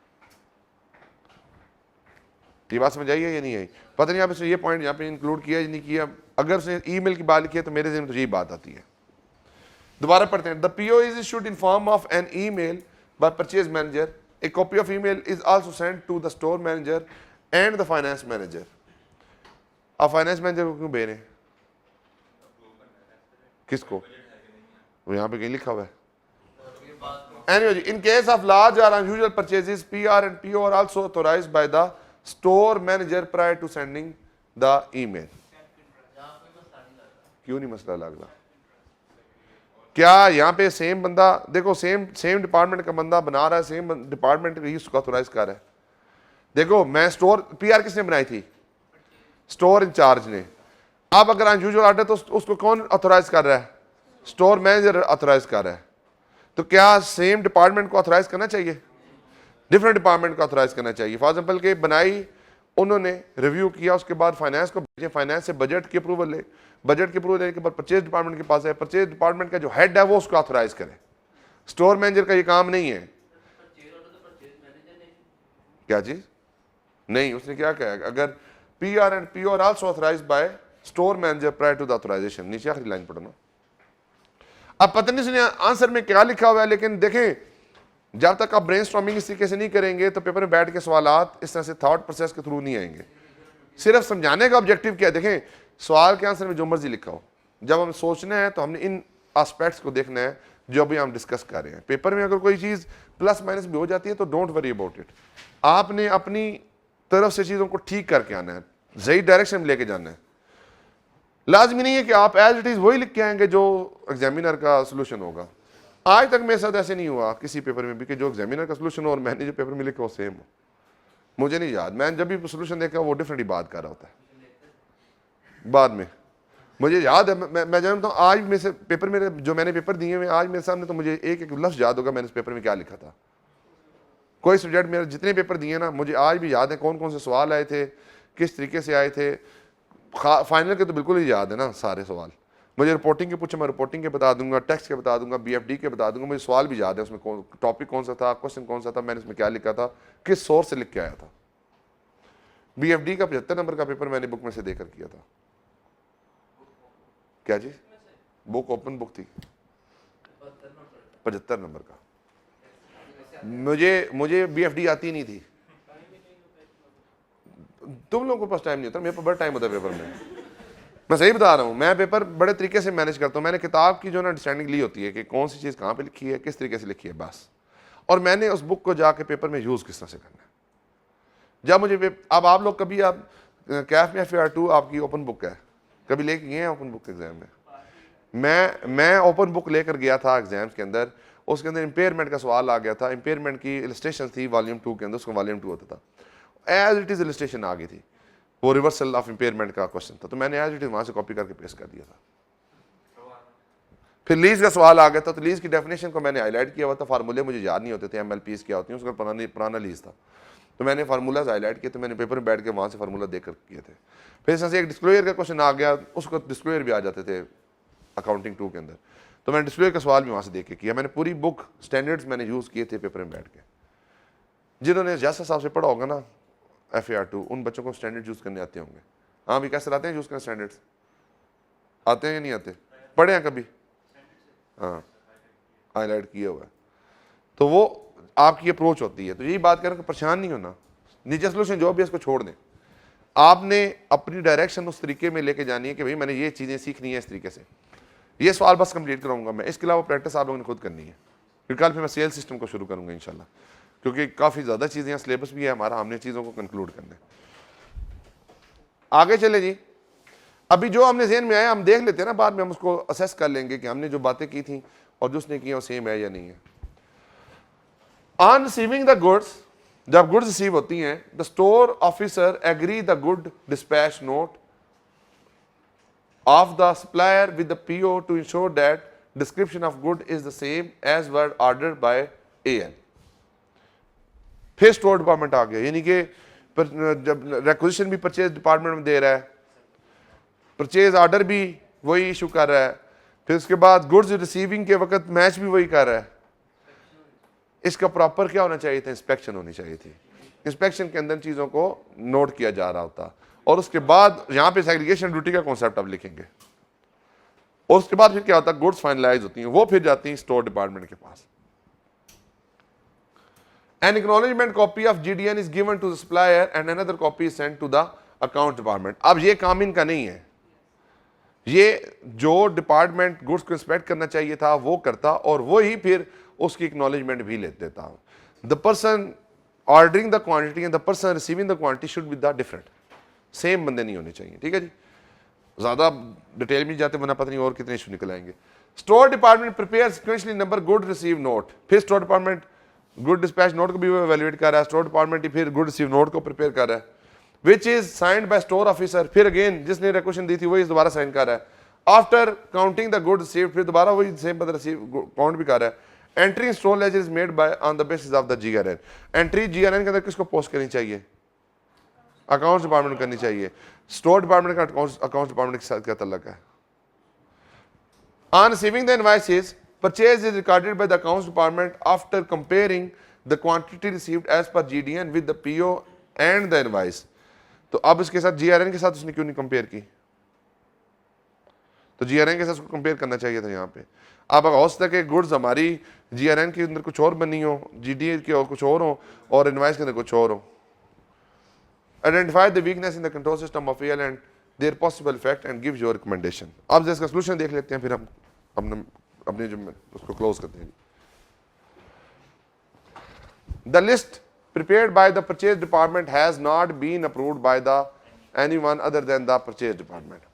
Speaker 1: ये बात समझ आई है या नहीं आई? पता नहीं आप इसने ये पॉइंट यहाँ पे इंक्लूड किया या नहीं किया। अगर उसने ईमेल की बात लिखी है तो मेरे ज़हन में तो यही बात आती है। दोबारा पढ़ते हैं। The PO is issued in form of an email by purchase manager. A copy of email is also sent to the store manager and the finance manager. आप फाइनेंस मैनेजर को क्यों भेज रहे हैं? किसको? वो यहाँ पे कहीं लिखा हुआ है। Anyway, in case of large or unusual purchases, PR and PO are also authorized by the store manager prior to sending the email. क्यों नहीं मसला लग रहा? क्या यहाँ पे सेम बंदा, देखो सेम डिपार्टमेंट का बंदा बना रहा है, सेम डिपार्टमेंट ही उसको ऑथोराइज कर रहा है। देखो मैं स्टोर, पीआर किसने बनाई थी? स्टोर इंचार्ज ने। अब अगर अनयूजुअल ऑर्डर तो उसको कौन ऑथोराइज कर रहा है? स्टोर मैनेजर ऑथोराइज कर रहा है। तो क्या सेम डिपार्टमेंट को ऑथोराइज करना चाहिए? डिफरेंट डिपार्टमेंट को ऑथोराइज करना चाहिए। फॉर एग्जांपल के बनाई उन्होंने, रिव्यू किया, उसके बाद फाइनेंस को भेजे, फाइनेंस से बजट की अप्रूवल ले, बजट की अप्रूवल लेने के बाद परचेज डिपार्टमेंट के पास है, परचेज डिपार्टमेंट का जो हेड है वो उसको ऑथोराइज करे। स्टोर मैनेजर का ये काम नहीं है। क्या चीज? नहीं, उसने क्या कहा? अगर PR and PO are also authorised by store manager prior to the authorisation. नीचे आखिरी लाइन पढ़ना। अब पता नहीं उसने आंसर में क्या लिखा हुआ है, लेकिन देखें जब तक आप ब्रेनस्टॉर्मिंग इस तरीके से नहीं करेंगे तो पेपर में बैठ के सवालात इस तरह से थॉट प्रोसेस के थ्रू नहीं आएंगे। सिर्फ समझाने का ऑब्जेक्टिव क्या है? देखें सवाल के आंसर में जो मर्जी लिखा हो, जब हम सोचना है तो हमने इन एस्पेक्ट्स को देखना है जो अभी हम डिस्कस कर रहे हैं। पेपर में अगर कोई चीज़ प्लस माइनस भी हो जाती है तो डोंट वरी अबाउट इट। आपने अपनी तरफ से चीज़ों को ठीक करके आना है, सही डायरेक्शन में लेके जाना है। लाजमी नहीं है कि आप एज इट इज़ वही लिख के आएंगे जो एग्जामिनर का सोल्यूशन होगा। आज तक मेरे साथ ऐसे नहीं हुआ किसी पेपर में भी कि जो एग्जामिनर का सोल्यूशन हो और मैंने जो पेपर में लिखा वो सेम हो। मुझे नहीं याद, मैंने जब भी सोल्यूशन देखा वो डिफरेंट ही बात कर रहा होता है बाद में। मुझे याद है, मैं जानता हूँ आज में से पेपर मेरे जो मैंने पेपर दिए हुए आज मेरे सामने, तो मुझे एक एक लफ्ज़ याद होगा मैंने इस पेपर में क्या लिखा था। कोई सब्जेक्ट मेरे जितने पेपर दिए ना मुझे आज भी याद है, कौन कौन से सवाल आए थे, किस तरीके से आए थे। फाइनल के तो बिल्कुल ही याद है ना सारे सवाल। मुझे रिपोर्टिंग के पूछे मैं रिपोर्टिंग के बता दूंगा, टेक्स्ट के बता दूंगा, बीएफडी के बता दूंगा। मुझे सवाल भी याद है उसमें टॉपिक कौन सा था, क्वेश्चन कौन सा था, मैंने उसमें क्या लिखा था, किस सोर्स से लिख के आया था। बीएफडी का 75 नंबर का पेपर मैंने बुक में से देकर किया था। क्या जी? बुक ओपन बुक थी, 75 नंबर का। मुझे बीएफडी आती नहीं थी। तुम लोगों के पास टाइम नहीं होता, मेरे पास बड़ा टाइम होता है पेपर में। मैं सही बता रहा हूँ, मैं पेपर बड़े तरीके से मैनेज करता हूँ। मैंने किताब की जो ना अंडरस्टैंडिंग ली होती है कि कौन सी चीज़ कहाँ पे लिखी है, किस तरीके से लिखी है, बस। और मैंने उस बुक को जाके पेपर में यूज़ किस तरह से करना है। जब मुझे अब आप लोग कभी आप कैफ में FAR2 आपकी ओपन बुक है, कभी लेके गए हैं ओपन बुक एग्जाम में? मैं ओपन बुक लेकर गया था एग्जाम्स के अंदर। उसके अंदर इम्पेयरमेंट का सवाल आ गया था। इम्पेयरमेंट की इलस्ट्रेशन थी वॉल्यूम 2 के अंदर, उसको वॉल्यूम 2 होता था। एज इट इज़ इलस्ट्रेशन आ गई थी, वो रिवर्सल ऑफ इम्पेयरमेंट का क्वेश्चन था, तो मैंने एज इट इज़ वहाँ से कॉपी करके पेश कर दिया था। फिर लीज का सवाल आ गया था, तो लीज की डेफिनेशन को मैंने हाईलाइट किया हुआ था। फार्मूले मुझे याद नहीं होते थे, MLPs क्या होती हैं, उसका पुराना लीज था, तो मैंने फार्मूलाज हाईलाइट किए। तो मैंने पेपर में बैठ के वहाँ से फार्मूला देकर किए थे। फिर इसमें से एक डिस्क्लोजर का क्वेश्चन आ गया, उसको डिस्क्लोजर भी आ जाते थे अकाउंटिंग 2 के अंदर, तो मैंने डिस्क्लोजर का सवाल भी वहाँ से देख के किया। मैंने पूरी बुक स्टैंडर्ड्स मैंने यूज़ किए थे पेपर में बैठ के। जिन्होंने जैसा साहब से पढ़ा होगा ना FAR2, उन बच्चों को स्टैंडर्ड यूज़ करने आते होंगे। हाँ भी कैसे आते हैं यूज़ करने स्टैंडर्ड्स? आते हैं या नहीं आते? पढ़े हैं कभी? हाँ, हाईलाइट किया हुआ है। तो वो आपकी अप्रोच होती है। तो यही बात करें कि परेशान नहीं होना, नीचे सोल्यूशन जो भी है इसको छोड़ दें। आपने अपनी डायरेक्शन उस तरीके में लेके जानी है कि भाई मैंने ये चीज़ें सीखनी है इस तरीके से। ये सवाल बस कंप्लीट कराऊंगा मैं, इसके अलावा प्रैक्टिस आप लोगों ने खुद करनी है। फिर कल फिर मैं सेल सिस्टम को शुरू करूँगा इंशाल्लाह, क्योंकि काफ़ी ज़्यादा चीज़ें हैं, सिलेबस भी है हमारा, हमने चीज़ों को कंक्लूड करना है। आगे चले जी। अभी जो हमने ज़हन में आया हम देख लेते हैं ना, बाद में हम उसको असेस कर लेंगे कि हमने जो बातें की थी और जो उसने की वो सेम है या नहीं है। ऑन रिसीविंग द गुड्स, जब गुड्स रिसीव होती हैं, the store officer agree the good dispatch note of the supplier with the PO to ensure that description of good is the same as word ordered by AN। फिर store department आ गया, यानी कि जब requisition भी purchase department में दे रहा है, परचेज ऑर्डर भी वही इशू कर रहा है, फिर उसके बाद गुड्स रिसीविंग के वक्त मैच भी वही कर रहा है। इसका प्रॉपर क्या होना चाहिए था, इंस्पेक्शन होनी चाहिए थी। इंस्पेक्शन के अंदर चीज़ों को नोट किया जा रहा होता, और उसके बाद यहाँ पे सेग्रीगेशन ड्यूटी का कॉन्सेप्ट आप लिखेंगे, और उसके बाद फिर क्या होता है, गुड्स फाइनलाइज होती हैं, वो फिर जाती हैं स्टोर डिपार्टमेंट के पास। An acknowledgement copy of GDN is given to the supplier and another copy is sent to the account department। अब ये काम इनका नहीं है, ये जो डिपार्टमेंट गुड्स को इंस्पेक्ट करना चाहिए था वो करता, और वो ही फिर उसकी एक्नॉलेजमेंट भी ले देता। The person ordering the quantity and the person receiving the quantity should be the different, same बंदे नहीं होने चाहिए। ठीक है जी, ज़्यादा डिटेल में जाते वरना पता नहीं और कितने इशू निकल आएंगे। Store department prepare sequentially number good receive note, फिर store department good dispatch note को भी एवेल्युएट कर रहा है, स्टोर डिपार्टमेंट ही फिर गुड रिसीव नोट को प्रिपेयर कर रहा है, which is signed bye store officer. फिर अगेन जिसने रिक्वेशन दी थी वही दोबारा साइन कर रहा है। After counting the good receive, फिर दोबारा वही सेम बंदा रिसीव काउंट भी कर रहा है। Entry store laser is made by on the basis of the GRN। Entry GRN के अंदर किसको पोस्ट करनी चाहिए, अकाउंट्स डिपार्टमेंट करनी चाहिए। स्टोर डिपार्टमेंट का अकाउंट्स डिपार्टमेंट के साथ क्या तल्लुक है। On receiving the invoices, purchase is recorded by the accounts department after comparing the quantity received as per GDN with the PO and the invoice। तो अब इसके साथ GRN के साथ उसने क्यों नहीं कंपेयर की, तो GRN के साथ उसको कंपेयर करना चाहिए था यहाँ पे। अब अगर हो सकता है कि गुड्स हमारी GRN के अंदर कुछ और बनी हो, GDN के और कुछ और हो, और इनवाइस के अंदर कुछ और हो। Identify the weakness in the control system of AL and their possible effect and give your recommendation. अब इसका सोल्यूशन देख लेते हैं, फिर हम अपने जो उसको क्लोज करते हैं। The list prepared by the purchase department has not been approved by the anyone other than the purchase department।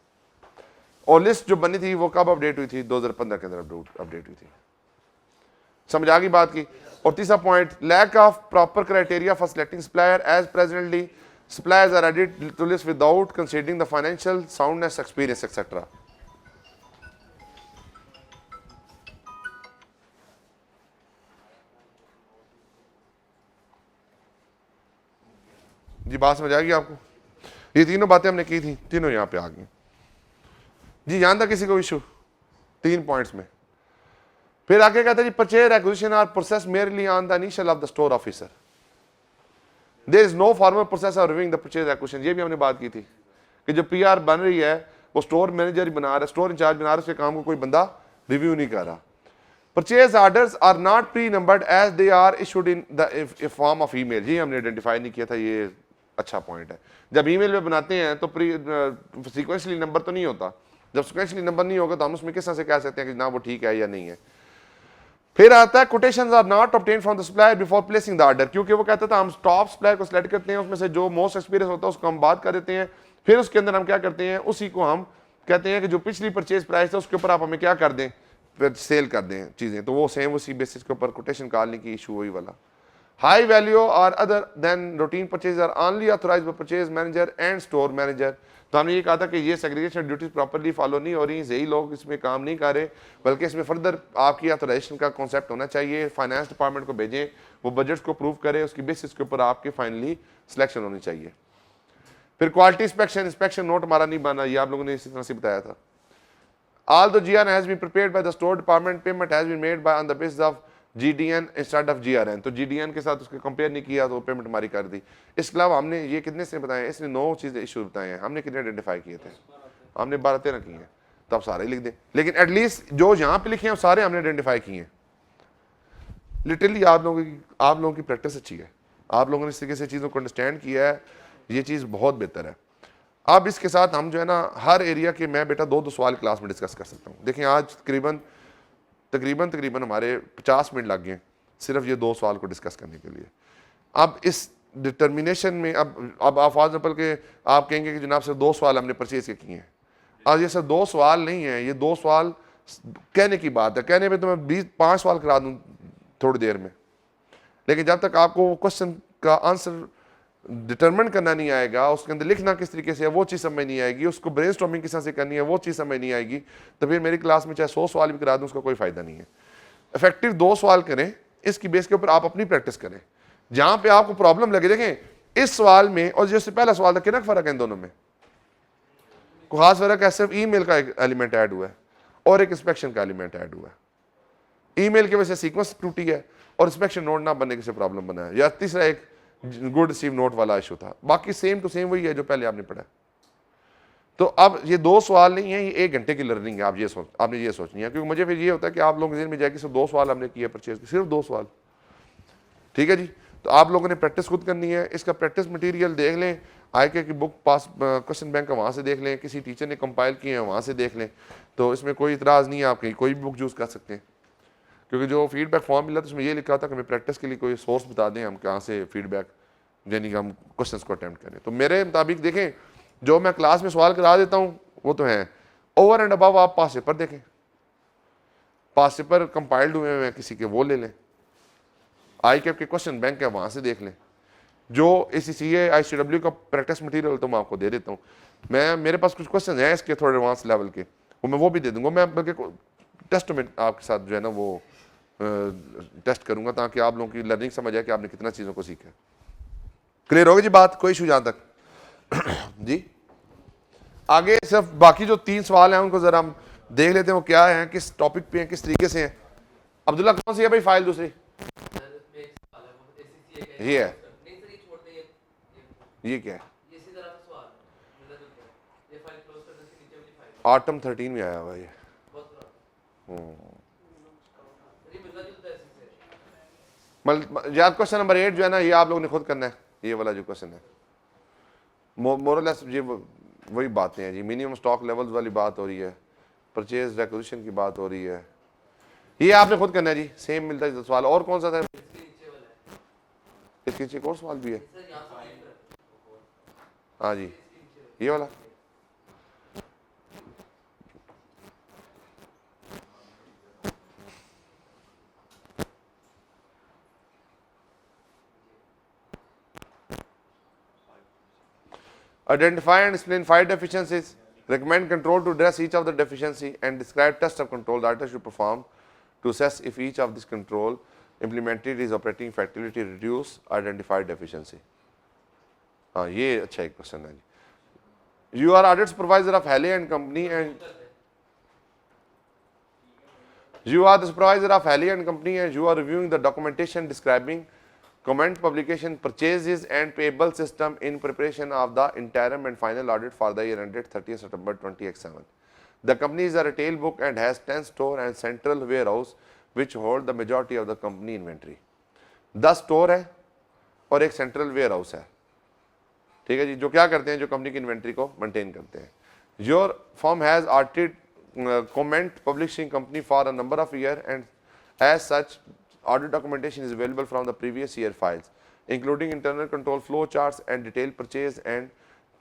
Speaker 1: और लिस्ट जो बनी थी वो कब अपडेट हुई थी, 2015 के अंदर अपडेट हुई थी। समझ आ गई बात की। और तीसरा point, lack of proper criteria for selecting supplier as presently suppliers are added to list without considering the financial soundness, experience, etc। जी बात समझ आ गई आपको। ये तीनों बातें हमने की थी, तीनों यहाँ पे आ गई जी। ध्यान था किसी को इशू 3 पॉइंट्स में। फिर आगे कहते हैं जी, purchase acquisition are process merely on the initial of the store officer, there is no formal process of reviewing the purchase acquisition. ये भी हमने बात की थी कि जो PR बन रही है वो स्टोर मैनेजर ही बना रहा है, स्टोर इंचार्ज बना रहा है, उसके काम को कोई बंदा रिव्यू नहीं कर रहा। Purchase orders are not pre numbered as they are issued in the form of email. ये हमने आइडेंटिफाई नहीं किया था, ये अच्छा पॉइंट है। जब ईमेल में बनाते हैं तो सीक्वेंशली नंबर तो नहीं होता, जब सीक्वेंशली नंबर नहीं होगा तो हम उसमें किस तरह से कह सकते हैं कि ना वो ठीक है या नहीं है। फिर आता है quotations are not obtained from the supplier before placing the order, क्योंकि वो कहता था हम टॉप सप्लायर को सिलेक्ट करते हैं, उसमें से जो मोस्ट एक्सपीरियंस होता है उसको हम बात कर देते हैं, फिर उसके अंदर हम क्या करते हैं, उसी को हम कहते हैं कि जो पिछली परचेज प्राइस है उसके ऊपर आप हमें क्या कर दें, फिर सेल कर दें चीज़ें, तो वो सेम उसी बेसिस के ऊपर कोटेशन निकालने की इशू वही वाला। हाई वैल्यू और other than routine purchase are only authorised by purchase manager and store manager. तो हमने ये कहा था कि ये सेग्रीगेशन ड्यूटीज प्रॉपर्ली फॉलो नहीं हो रही, यही लोग इसमें काम नहीं कर रहे, बल्कि इसमें फर्दर आपकी ऑथराइजेशन का कॉन्सेप्ट होना चाहिए। फाइनेंस डिपार्टमेंट को भेजें, वो बजट्स को अप्रूव करे, उसकी बेसिस के ऊपर आपकी फाइनली सिलेक्शन होनी चाहिए। फिर क्वालिटी इंस्पेक्शन नोट हमारा नहीं बना, ये आप लोगों ने इसी तरह से बताया था। Although GRN has been prepared by the store department, payment has been made by on the basis of GDN instead of GRN। तो GDN के साथ उसके कंपेयर नहीं किया तो पेमेंट हमारी कर दी। इसके अलावा हमने ये कितने से बताए, इसने 9 चीज़ें इशू बताए हैं, हमने कितने आइडेंटिफाई किए थे, हमने 12-13 किए हैं, तो आप सारे लिख दें, लेकिन एटलीस्ट जो यहाँ पे लिखे हैं सारे हमने आइडेंटिफाई किए हैं। लिटरली आप लोगों की प्रैक्टिस अच्छी है, आप लोगों ने इस तरीके से चीज़ों को अंडरस्टैंड किया है, ये चीज़ बहुत बेहतर है। अब इसके साथ हम जो है ना हर एरिया के मैं बेटा 2-2 सवाल क्लास में डिस्कस कर सकता हूँ। देखिए आज तकरीबन हमारे 50 मिनट लग गए सिर्फ ये 2 सवाल को डिस्कस करने के लिए। अब इस डिटर्मिनेशन में अब आप फॉर एग्जाम्पल के आप कहेंगे कि जनाब सिर्फ 2 सवाल हमने परचेज के किए हैं। आज ये सिर्फ 2 सवाल नहीं है, ये 2 सवाल कहने की बात है, कहने में तो मैं 5 सवाल करा दूँ थोड़ी देर में, लेकिन जब तक आपको क्वेश्चन का आंसर डिटरमिन करना नहीं आएगा, उसके अंदर लिखना किस तरीके से है वो चीज़ समझ नहीं आएगी, उसको ब्रेनस्टॉर्मिंग किस तरह से करनी है वो चीज़ समझ नहीं आएगी, तो फिर मेरी क्लास में चाहे 100 सवाल भी करा दूँ उसका कोई फ़ायदा नहीं है। इफेक्टिव 2 सवाल करें, इसकी बेस के ऊपर आप अपनी प्रैक्टिस करें। जहाँ पे आपको प्रॉब्लम लगे, देखें इस सवाल में और जैसे पहला सवाल था कितना फ़र्क है इन दोनों में, कोई खास फ़र्क है, सिर्फ ईमेल का एक एलिमेंट ऐड हुआ है। और एक इंस्पेक्शन का एलिमेंट ऐड हुआ है। ईमेल की वजह से सीक्वेंस टूटी है और इंस्पेक्शन नोट ना बनने से प्रॉब्लम बना है, या तीसरा एक गुड रिसीव नोट वाला इशू था। बाकी सेम टू सेम वही है जो पहले आपने पढ़ा। तो अब ये 2 सवाल नहीं है, ये 1 घंटे की लर्निंग है। आपने ये सोचनी है, क्योंकि मुझे फिर ये होता है कि आप लोग में जाएगी सिर्फ 2 सवाल हमने किए परचेज के, सिर्फ 2 सवाल। ठीक है जी, तो आप लोगों ने प्रैक्टिस खुद करनी है। इसका प्रैक्टिस मटेरियल देख लें, IK की बुक पास क्वेश्चन बैंक का वहाँ से देख लें, किसी टीचर ने कंपाइल किए हैं वहाँ से देख लें। तो इसमें कोई इतराज़ नहीं है, आप कहीं कोई भी बुक यूज़ कर सकते हैं। क्योंकि जो फीडबैक फॉर्म मिला तो उसमें ये लिखा था कि हमें प्रैक्टिस के लिए कोई सोर्स बता दें, हम कहाँ से फीडबैक यानी कि हम क्वेश्चन को अटैम्प्ट करें। तो मेरे मुताबिक देखें, जो मैं क्लास में सवाल करा देता हूँ वो तो है। ओवर एंड अबव आप पास पेपर देखें, पास पेपर कंपाइल्ड हुए हैं किसी के, वो ले लें। ICAP के क्वेश्चन बैंक है वहाँ से देख लें। जो ACCA ICW का प्रैक्टिस मटेरियल तो मैं आपको दे देता हूँ। मेरे पास कुछ क्वेश्चन हैं इसके थोड़े एडवांस लेवल के, वो भी दे दूंगा। मैं बल्कि टेस्ट में आपके साथ जो है ना वो टेस्ट करूंगा, ताकि आप लोगों की लर्निंग समझ आए कि आपने कितना चीज़ों को सीखा। क्लियर होगी जी बात? कोई इशू जहाँ तक जी? आगे सिर्फ बाकी जो 3 सवाल हैं उनको जरा हम देख लेते हैं, वो क्या है, किस टॉपिक पे हैं, किस तरीके से हैं। अब्दुल्ला कौन सी है भाई फाइल दूसरी? ये है, ये क्या है? आटम 13 में आया हुआ ये। याद क्वेश्चन नंबर 8 जो है ना, ये आप लोगों ने खुद करना है। ये वाला जो क्वेश्चन है मोरलेस ये वही बातें हैं जी। मिनिमम स्टॉक लेवल्स वाली बात हो रही है, परचेज रिक्विजिशन की बात हो रही है, ये आपने खुद करना है जी। सेम मिलता है सवाल। और कौन सा था? इसके नीचे एक और सवाल भी है। हाँ जी, ये वाला। Identify and explain 5 deficiencies. Recommend control to address each of the deficiency and describe tests of control that should perform to assess if each of this control implemented is operating effectively to reduce identified deficiency. हाँ, ये अच्छा एक question है जी। You are audit supervisor of Haley and Company and you are the supervisor of Haley and Company and you are reviewing the documentation describing comment publication, purchases and payable system in preparation of the interim and final audit for the year ended 30th September 2007. The company is a retail book and has 10 store and central warehouse which hold the majority of the company inventory. 10 store है और एक central ware house है। ठीक है जी, जो क्या करते हैं, जो कंपनी की इन्वेंट्री को मेंटेन करते हैं। Your firm has audited comment publishing company for a number of years and as such audit documentation is available from the previous year files including internal control flow charts and detailed purchase and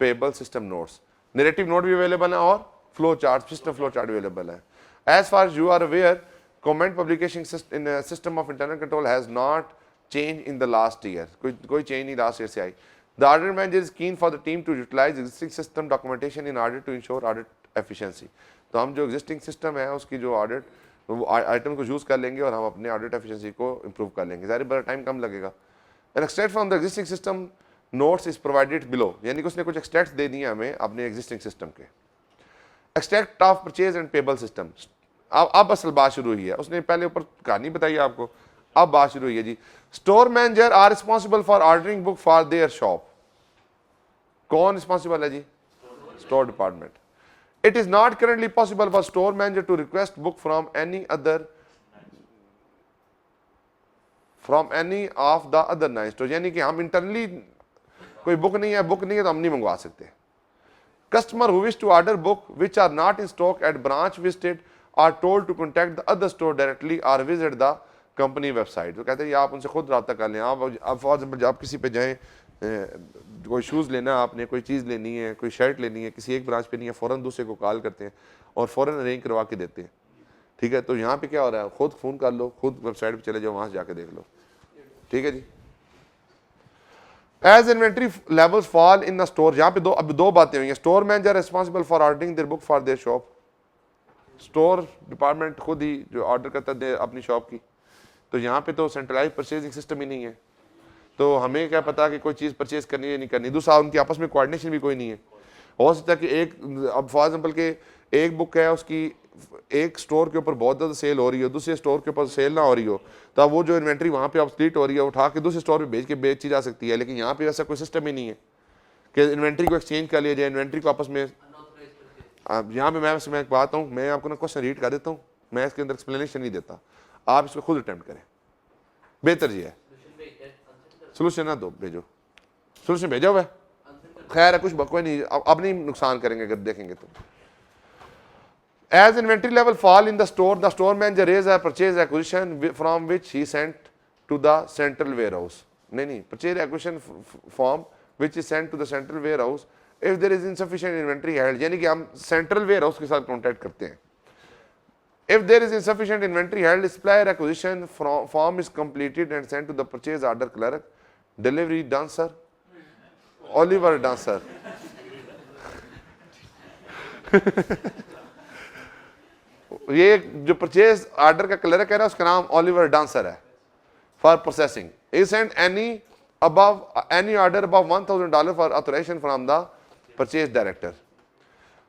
Speaker 1: payable system notes. Narrative note भी available है और flow chart, system flow chart available है. As far as you are aware, comment publication system of internal control has not changed in the last year. कोई change नहीं last year से आई. The audit manager is keen for the team to utilize existing system documentation in order to ensure audit efficiency. तो हम जो existing system है उसकी जो audit item को यूज़ कर लेंगे और हम अपने ऑडिट एफिशिएंसी को इंप्रूव कर लेंगे। ज़ाहिर बड़ा टाइम कम लगेगा। An extract from the existing system notes is provided below, यानी कि उसने कुछ एक्सट्रैक्ट्स दे दिए हमें अपने एग्जिस्टिंग सिस्टम के। Extract of purchase and payable system. अब असल बात शुरू हुई है, उसने पहले ऊपर कहानी बताई आपको, अब बात शुरू हुई है जी। Store manager are responsible for ordering book for their shop. कौन रिस्पॉन्सिबल है जी? Store department. It is not currently possible for store manager to request book from any of the other 9 stores, यानी कि हम इंटरनली कोई book नहीं है तो हम नहीं मंगवा सकते। Customer who wish to order book which are not in stock at branch visited are told to contact the other store directly or visit the company website. तो कहते हैं आप उनसे खुद रब्ता कर लें। आप फॉर एग्जाम्पल आप किसी पे जाएं, कोई शूज़ लेना है आपने, कोई चीज़ लेनी है, कोई शर्ट लेनी है, किसी एक ब्रांच पे नहीं है, फ़ौरन दूसरे को कॉल करते हैं और फ़ौरन अरेंज करवा के देते हैं। ठीक है, तो यहाँ पे क्या हो रहा है, खुद फ़ोन कर लो, खुद वेबसाइट पे चले जाओ, वहाँ से जाके देख लो। ठीक है जी। As inventory levels fall in the store, यहाँ पे अब दो बातें हुई हैं। Store manager responsible for ordering their book for their shop. Store department खुद ही जो ऑर्डर करता है अपनी शॉप की, तो यहाँ पे तो सेंट्रलाइज परचेजिंग सिस्टम ही नहीं है, तो हमें क्या पता कि कोई चीज़ परचेज करनी है नहीं करनी। दूसरा, उनकी आपस में कोऑर्डिनेशन भी कोई नहीं है। हो सकता है कि एक, अब फॉर एग्जांपल के एक बुक है उसकी एक स्टोर के ऊपर बहुत ज़्यादा सेल हो रही हो, दूसरे स्टोर के ऊपर सेल ना हो रही हो, तो अब वो जो इन्वेंट्री वहाँ पे ऑब्सोलीट हो रही है उठा के दूसरे स्टोर पे बेची जा सकती है। लेकिन यहाँ पे ऐसा कोई सिस्टम ही नहीं है कि इन्वेंट्री को एक्सचेंज कर लिया जाए, इन्वेंट्री को आपस में। अब यहाँ पे मैं एक बात हूँ, मैं आपको ना क्वेश्चन रीड कर देता हूँ, मैं इसके अंदर एक्सप्लेनेशन नहीं देता, आप इसको खुद अटेम्प्ट करें, बेहतर ये है। सोल्यूशन ना दो, भेजो, सोल्यूशन भेजा हुआ है, खैर है, कुछ कोई नहीं, अब नहीं नुकसान करेंगे अगर देखेंगे तो। As inventory level fall in the store manager raise a purchase acquisition from which he sent to the central warehouse. नहीं, purchase acquisition form which is sent to the central warehouse if there is insufficient inventory held, यानी कि हम central warehouse के साथ contact करते हैं। If there is insufficient inventory held, supplier acquisition form is completed and sent to the purchase order clerk. Delivery done, sir. Oliver done, sir. ये जो purchase order का क्लर्क है ना, उसका नाम ओलिवर डांसर है। For processing he sent any order above $1,000 for authorisation from the purchase director.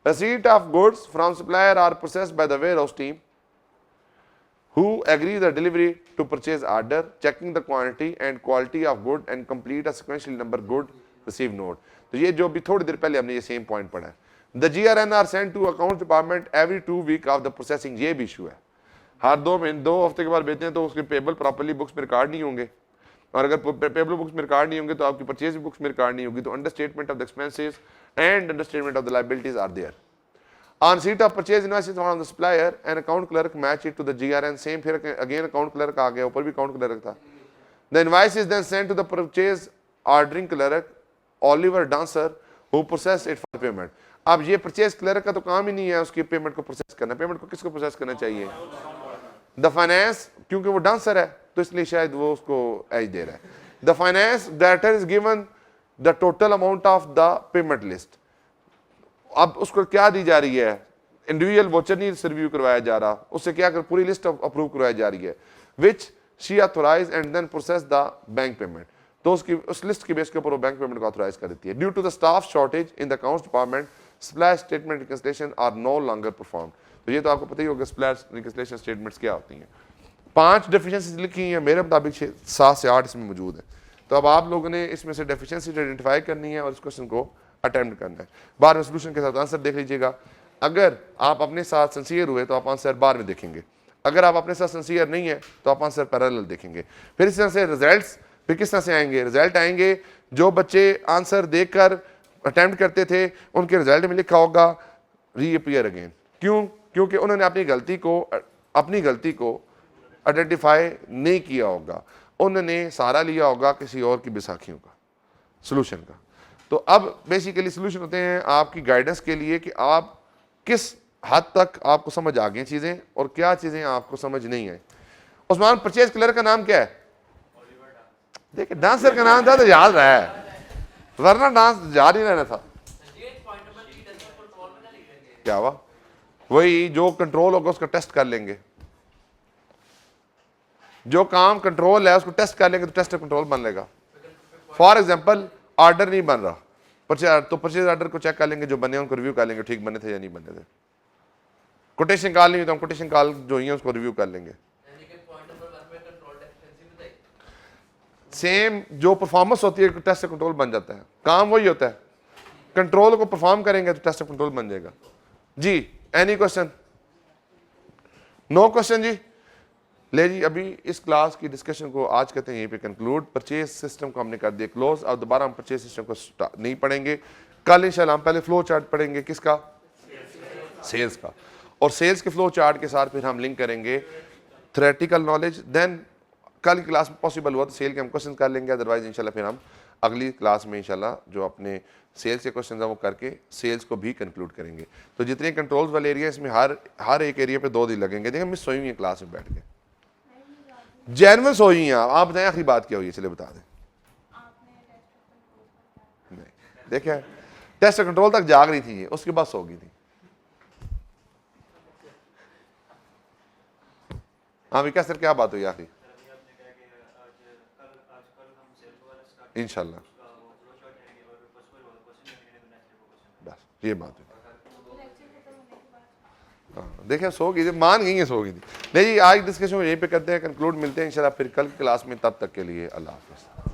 Speaker 1: receipt of goods from supplier are processed by the warehouse team who agree the delivery to purchase order, checking the quantity and quality of good and complete a sequential number good receive note। तो ये जो भी थोड़ी देर पहले हमने ये same point पढ़ा है। The GRN are sent to accounts department every 2 week of the processing, ये भी इशू है। हर 2 हफ्ते के बाद भेजते हैं तो उसके पेबल प्रॉपर्ली बुक्स में रिकॉर्ड नहीं होंगे, और अगर पेबल बुक्स में रिकॉर्ड नहीं होंगे तो आपकी परचेज बुक्स में रिकॉर्ड नहीं होगी। तो understatement of the expenses and understatement of the liabilities are there. On receipt of purchase invoices from the supplier, an account clerk match it to the GRN, same फिर again account clerk आ गया, ऊपर भी account clerk था। The invoice is then sent to the purchase ordering clerk Oliver Dancer who process it for payment। अब ये purchase clerk का तो काम ही नहीं है उसकी पेमेंट को प्रोसेस करना। पेमेंट को किसको प्रोसेस करना चाहिए? द फाइनेंस, क्योंकि वो डांसर है तो इसलिए शायद वो उसको एज दे रहा है। The finance director is given the total amount of the payment list. अब उसको क्या दी जा रही है? इंडिविजुअल वोचर नहीं रिव्यू करवाया जा रहा, उससे क्या कर पूरी लिस्ट अप्रूव करवाई जा रही है, which she authorise and then process the bank payment. तो उसकी उस लिस्ट की बेस के ऊपर वो बैंक पेमेंट को ऑथोराइज कर देती है। Due to the staff shortage in the accounts department, splash statement reconciliation are no longer perform. तो ये तो आपको पता ही होगा स्प्लैश रिकंसिलिएशन स्टेटमेंट्स क्या होती हैं। 5 डेफिशिएंसीज लिखी हैं, मेरे मुताबिक 7 से 8 इसमें मौजूद है। तो अब आप लोगों ने इसमें से डेफिशिएंसी आइडेंटिफाई करनी है और इस क्वेश्चन को अटेम्प्ट करना है। बार में सोल्यूशन के साथ आंसर देख लीजिएगा। अगर आप अपने साथ सिंसियर हुए तो आप आंसर बार में देखेंगे, अगर आप अपने साथ सिंसियर नहीं है तो आप आंसर पैरेलल देखेंगे। फिर इस तरह से रिजल्ट्स फिर किस तरह से आएंगे? रिजल्ट आएंगे जो बच्चे आंसर देखकर अटेम्प्ट करते थे उनके रिजल्ट में लिखा होगा रीअपीयर अगेन। क्यों? क्योंकि उन्होंने अपनी गलती को आइडेंटिफाई नहीं किया होगा, उन्होंने सहारा लिया होगा किसी और की बैसाखियों का, सोल्यूशन का। तो अब बेसिकली सोल्यूशन होते हैं आपकी गाइडेंस के लिए कि आप किस हद तक आपको समझ आ गई चीजें और क्या चीजें आपको समझ नहीं आई। उस्मान, परचेज क्लर्क का नाम क्या है? देखिए डांसर का नाम था तो याद रहा है, वरना डांस याद ही रहना था। क्या हुआ? वही जो कंट्रोल होगा उसका टेस्ट कर लेंगे, जो काम कंट्रोल है उसको टेस्ट कर लेंगे तो टेस्ट कंट्रोल बन लेगा। फॉर एग्जांपल ऑर्डर नहीं बन रहा तो परचेज ऑर्डर को चेक कर लेंगे, जो बने उनको रिव्यू कर लेंगे, ठीक बने थे या नहीं बने थे। कोटेशन कॉल नहीं तो हम कोटेशन कॉल जो है उसको रिव्यू कर लेंगे। सेम जो परफॉर्मेंस होती है टेस्ट कंट्रोल बन जाता है, काम वही होता है। कंट्रोल को परफॉर्म करेंगे तो टेस्ट कंट्रोल बन जाएगा। जी एनी क्वेश्चन? नो क्वेश्चन जी। ले जी, अभी इस क्लास की डिस्कशन को आज कहते हैं यहीं पे कंक्लूड। परचेज सिस्टम को हमने कर दिया क्लोज। अब दोबारा हम परचेज सिस्टम को नहीं पढ़ेंगे। कल इंशाल्लाह हम पहले फ्लो चार्ट पढ़ेंगे, किसका? सेल्स का। और सेल्स के फ्लो चार्ट के साथ फिर हम लिंक करेंगे थ्योरेटिकल नॉलेज। देन कल की क्लास में पॉसिबल हुआ तो सेल के हम क्वेश्चन कर लेंगे, अदरवाइज इंशाल्लाह फिर हम अगली क्लास में इंशाल्लाह जो अपने सेल्स के क्वेश्चन है वो करके सेल्स को भी कंक्लूड करेंगे। तो जितने कंट्रोल्स वाले एरिया इसमें हर एक एरिया पे 2 दिन लगेंगे। देखिए मिस सोई हुई है क्लास में बैठ के, जेन्युइन सोई हैं आप बताएं आखिरी बात क्या हुई है? चले बता दें। नहीं देखिए टेस्ट कंट्रोल तक जाग रही थी, उसके बाद सो गई थी। हाँ विकास सर क्या बात हुई आखिरी? इंशाल्लाह बस ये बात है। देखें सो गई थी, मान गई है सो गई थी। नहीं जी, आज डिस्कशन यहीं पे करते हैं कंक्लूड, मिलते हैं इंशाल्लाह फिर कल की क्लास में, तब तक के लिए अल्लाह हाफ़िज़।